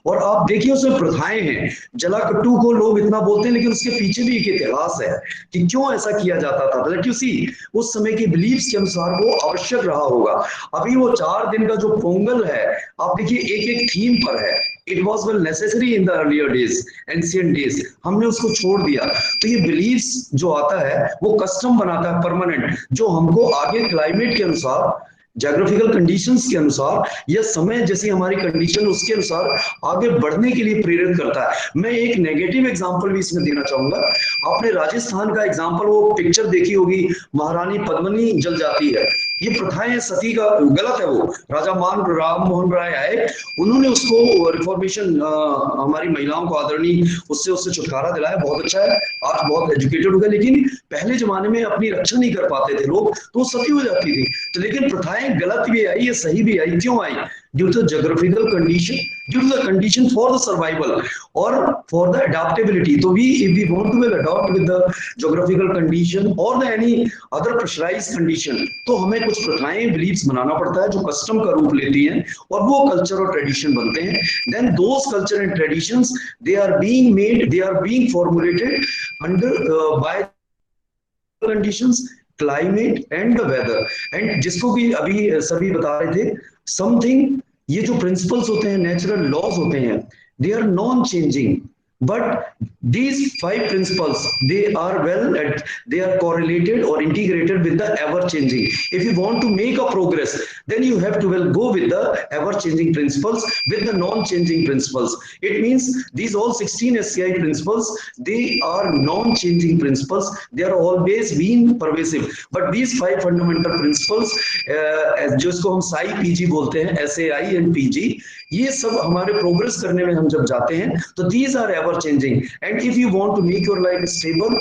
और आप देखिए उसमें प्रथाएं हैं. जलाकट्टू को लोग इतना बोलते हैं लेकिन उसके पीछे भी एक इतिहास है कि क्यों ऐसा किया जाता था. लेट यू सी, उस समय के बिलीव्स के अनुसार वो आवश्यक रहा होगा. अभी वो 4 दिन का जो पोंगल है, आप देखिए एक एक थीम पर है. It was well necessary in the earlier days, ancient days. हमने उसको छोड़ दिया. तो ये बिलीव्स जो आता है वो कस्टम बनाता है परमानेंट, जो हमको आगे क्लाइमेट के अनुसार, ज्योग्राफिकल कंडीशंस के अनुसार या समय जैसी हमारी कंडीशन उसके अनुसार आगे बढ़ने के लिए प्रेरित करता है. मैं एक नेगेटिव एग्जांपल भी इसमें देना चाहूंगा. आपने राजस्थान का एग्जांपल, वो पिक्चर देखी होगी, महारानी पद्मिनी जल जाती है. ये प्रथाएं सती का गलत है. वो राजा राम मोहन राय आए, उन्होंने उसको रिफॉर्मेशन, हमारी महिलाओं को आदरणीय उससे छुटकारा दिलाया, बहुत अच्छा है, आज बहुत एजुकेटेड हो गए. लेकिन पहले जमाने में अपनी रक्षा नहीं कर पाते थे लोग, तो सती हो जाती थी. तो लेकिन प्रथाएं गलत भी आई, ये सही भी आई. क्यों आई? Due to geographical condition, due to the condition for the survival or for the adaptability. So if we want to well adopt with the geographical condition or the any other pressurized condition, तो हमें कुछ प्रथाएं beliefs बनाना पड़ता है जो custom का रूप लेती हैं और वो कल्चर और ट्रेडिशन बनते हैं. Then those culture and traditions, they are being made, they are being formulated under by conditions, climate and the weather. And जिसको भी अभी सभी बता रहे थे, something, ये जो principles होते हैं, natural laws होते हैं, they are non changing, but these 5 principles, they are they are correlated or integrated with the ever changing. If you want to make a progress, then you have to go with the ever changing principles, with the non changing principles. It means these all 16 SCI principles, they are non changing principles, they are always being pervasive. But these 5 fundamental principles, जिसको हम SAI PG बोलते हैं, SAI and PG, ये सब हमारे progress करने में हम जब जाते हैं, तो these are ever changing. And if you want to make your life stable,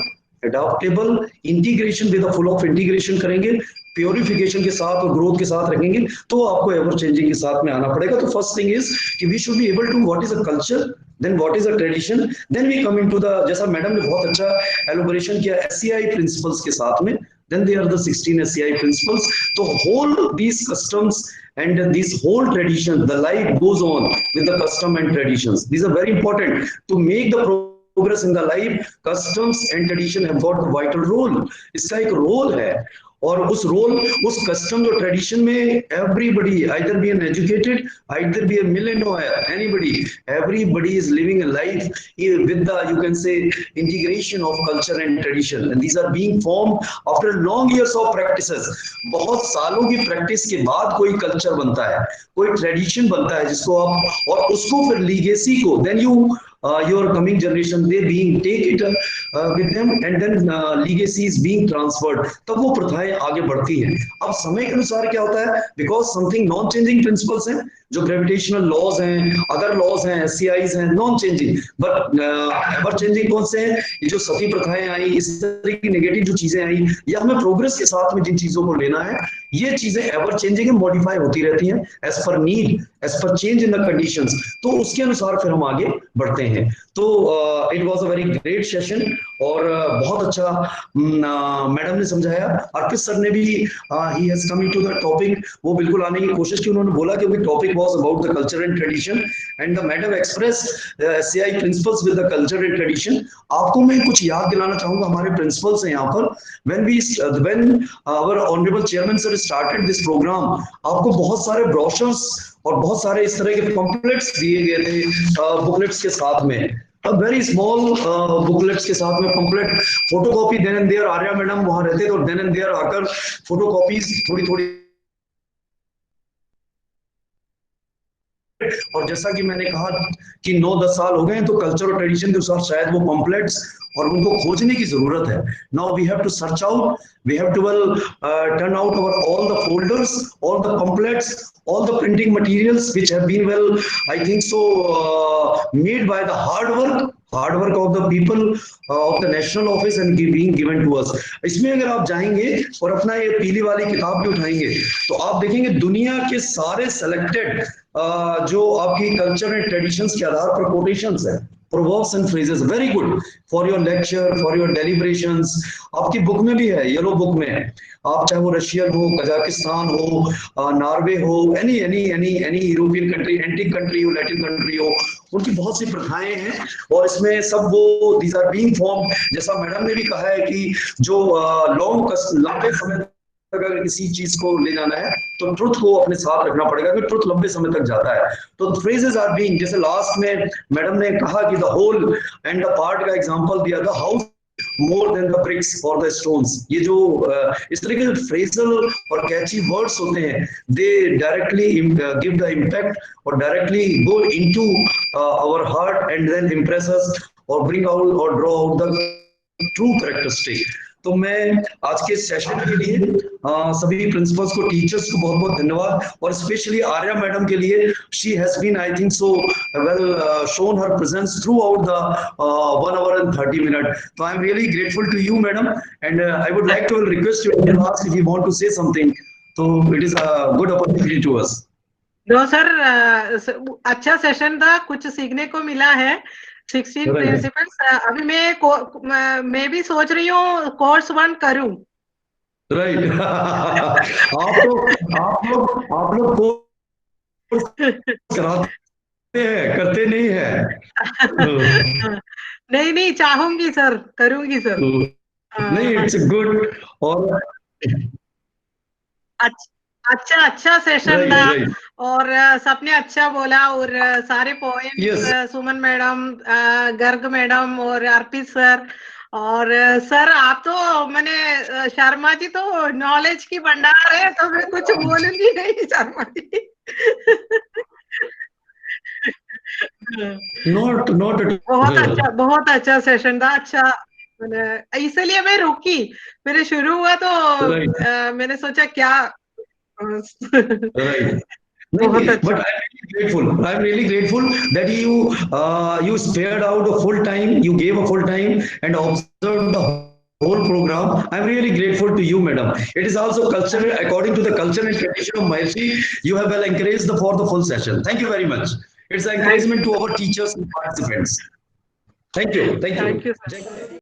adaptable, integration with a full of integration करेंगे, प्योरिफिकेशन के साथ और ग्रोथ के साथ रखेंगे, तो आपको एवर चेंजिंग के साथ में आना पड़ेगा. तो फर्स्ट थिंग इज कि we should be able to what is a culture, then what is a tradition, then we come into the, जैसा मैडम ने बहुत अच्छा एलोबरेशन किया SCI प्रिंसिपल्स के साथ में, then they are the 16 SCI principles. So whole these customs and this whole tradition, the life goes on with the custom and traditions. These are very important to make the progress in the life. Customs and tradition have got a vital role. इसका एक role है, और उस role, उस custom और tradition में everybody, either be an educated, either be a millionaire, anybody, everybody is living a life with the, you can say, integration of culture and tradition, and these are being formed after long years of practices. बहुत सालों की practice के बाद कोई culture बनता है, कोई tradition बनता है जिसको आप, और उसको फिर लीगेसी को, then your coming generation, they being take it with them, and then legacy is being transferred, तब वो प्रथाएं आगे बढ़ती हैं. अब समय के अनुसार क्या होता है, because something non changing principles हैं, जो ग्रेविटेशनल लॉज हैं, अदर लॉज हैं, SCIs हैं, non changing, but ever changing कौन से हैं, ये जो सती प्रथाएं आई, इस तरह की नेगेटिव जो चीजें आई, या हमें प्रोग्रेस के साथ में जिन चीजों को लेना है, ये चीजें एवर चेंजिंग है, मॉडिफाई होती रहती हैं as per need, as per change in the conditions, तो उसके अनुसार फिर हम आगे बढ़ते हैं. तो it was a very great session, और बहुत अच्छा मैडम ने समझाया. अर्पित सर ने भी he has come into the topic, वो बिल्कुल आने की कोशिश की. उन्होंने बोला कि topic was about the culture and tradition, and the madam expressed SCI principles with the culture and tradition. आपको मैं कुछ याद दिलाना चाहूंगा, हमारे प्रिंसिपल्स हैं यहाँ पर. when our honorable chairman sir started this program, आपको बहुत सारे brochures और बहुत सारे इस तरह के pamphlets दिए गए थे बुकलेट्स के साथ में, वेरी स्मॉल बुकलेट्स के साथ में pamphlet, photocopy then and there. Arya madam वहां रहते तो देन एंड देयर आकर फोटोकॉपीज थोड़ी थोड़ी, और जैसा कि मैंने कहा कि 9-10 साल हो गए हैं, तो कल्चर और ट्रेडिशन के अनुसार शायद वो पंपलेट्स और उनको खोजने की जरूरत है. Now we have to search out, we have to turn out all the folders, all the pamphlets, all the printing materials which have been I think so made by the hard work of the people of the national office and being given to us. इसमें अगर आप जाएंगे और अपना ये पीली वाली किताब भी उठाएंगे, तो आप देखेंगे दुनिया के सारे सेलेक्टेड जो आपकी कल्चर एंड ट्रेडिशंस के आधार पर कोटेशंस है, proverbs and phrases, very good for your lecture, for your deliberations. आपकी बुक में भी है, येलो बुक में, आप चाहे वो रशियन हो, कजाकिस्तान हो, नॉर्वे हो, any European country, antique country हो, लैटिन कंट्री हो, उनकी बहुत सी प्रथाएं हैं, और इसमें सब वो these are being formed. जैसा मैडम ने भी कहा है कि जो लंबे समय अगर किसी चीज को ले जाना है तो ट्रुथ को अपने साथ रखना पड़ेगा, क्योंकि ट्रुथ लंबे समय तक जाता है. तो फ्रेजेस आर बीइंग, जैसे लास्ट में मैडम ने कहा कि the whole and the part का एग्जांपल दिया, the house more than the bricks और द स्टोन्स. ये जो इस तरह के फ्रेजल और कैची वर्ड्स होते हैं, they directly give the impact और directly go into our heart and then impress us और ब्रिंग आउट और draw out the true characteristic. तो मैं आज के सेशन के लिए सभी प्रिंसिपल्स को, टीचर्स को बहुत बहुत धन्यवाद, और स्पेशली आर्या मैडम के लिए, she has been I think so well shown her presence throughout the 1 hour and 30 minutes. So I am really grateful to you, madam, and I would like to request you to ask if you want to say something. So it is a good opportunity to us. No sir, अच्छा session था, कुछ सीखने को मिला है। 16 principles. अभी मैं भी सोच रही हूँ कोर्स 1 करूँ। राइट। आप लोग कोर्स कराते हैं, करते नहीं है। नहीं चाहूंगी सर, करूंगी सर। नहीं, इट्स गुड। और अच्छा सेशन था। और सबने अच्छा बोला, और सारे पॉइंट्स सुमन मैडम, गर्ग मैडम और अर्पित सर, और सर आप तो मैंने शर्मा जी तो नॉलेज की भंडार है, तो मैं कुछ बोलूंगी नहीं शर्मा जी। नॉट बहुत अच्छा सेशन था। अच्छा, इसलिए मैं रुकी। मेरे शुरू हुआ तो मैंने सोचा क्या। Right. But I'm really grateful that you spared out a full time, you gave a full time and observed the whole program. I'm really grateful to you, madam. It is also cultural, according to the culture and tradition of Maharishi, you have well encouraged for the full session. Thank you very much. It's an encouragement to our teachers and participants. Thank you. Thank you, sir.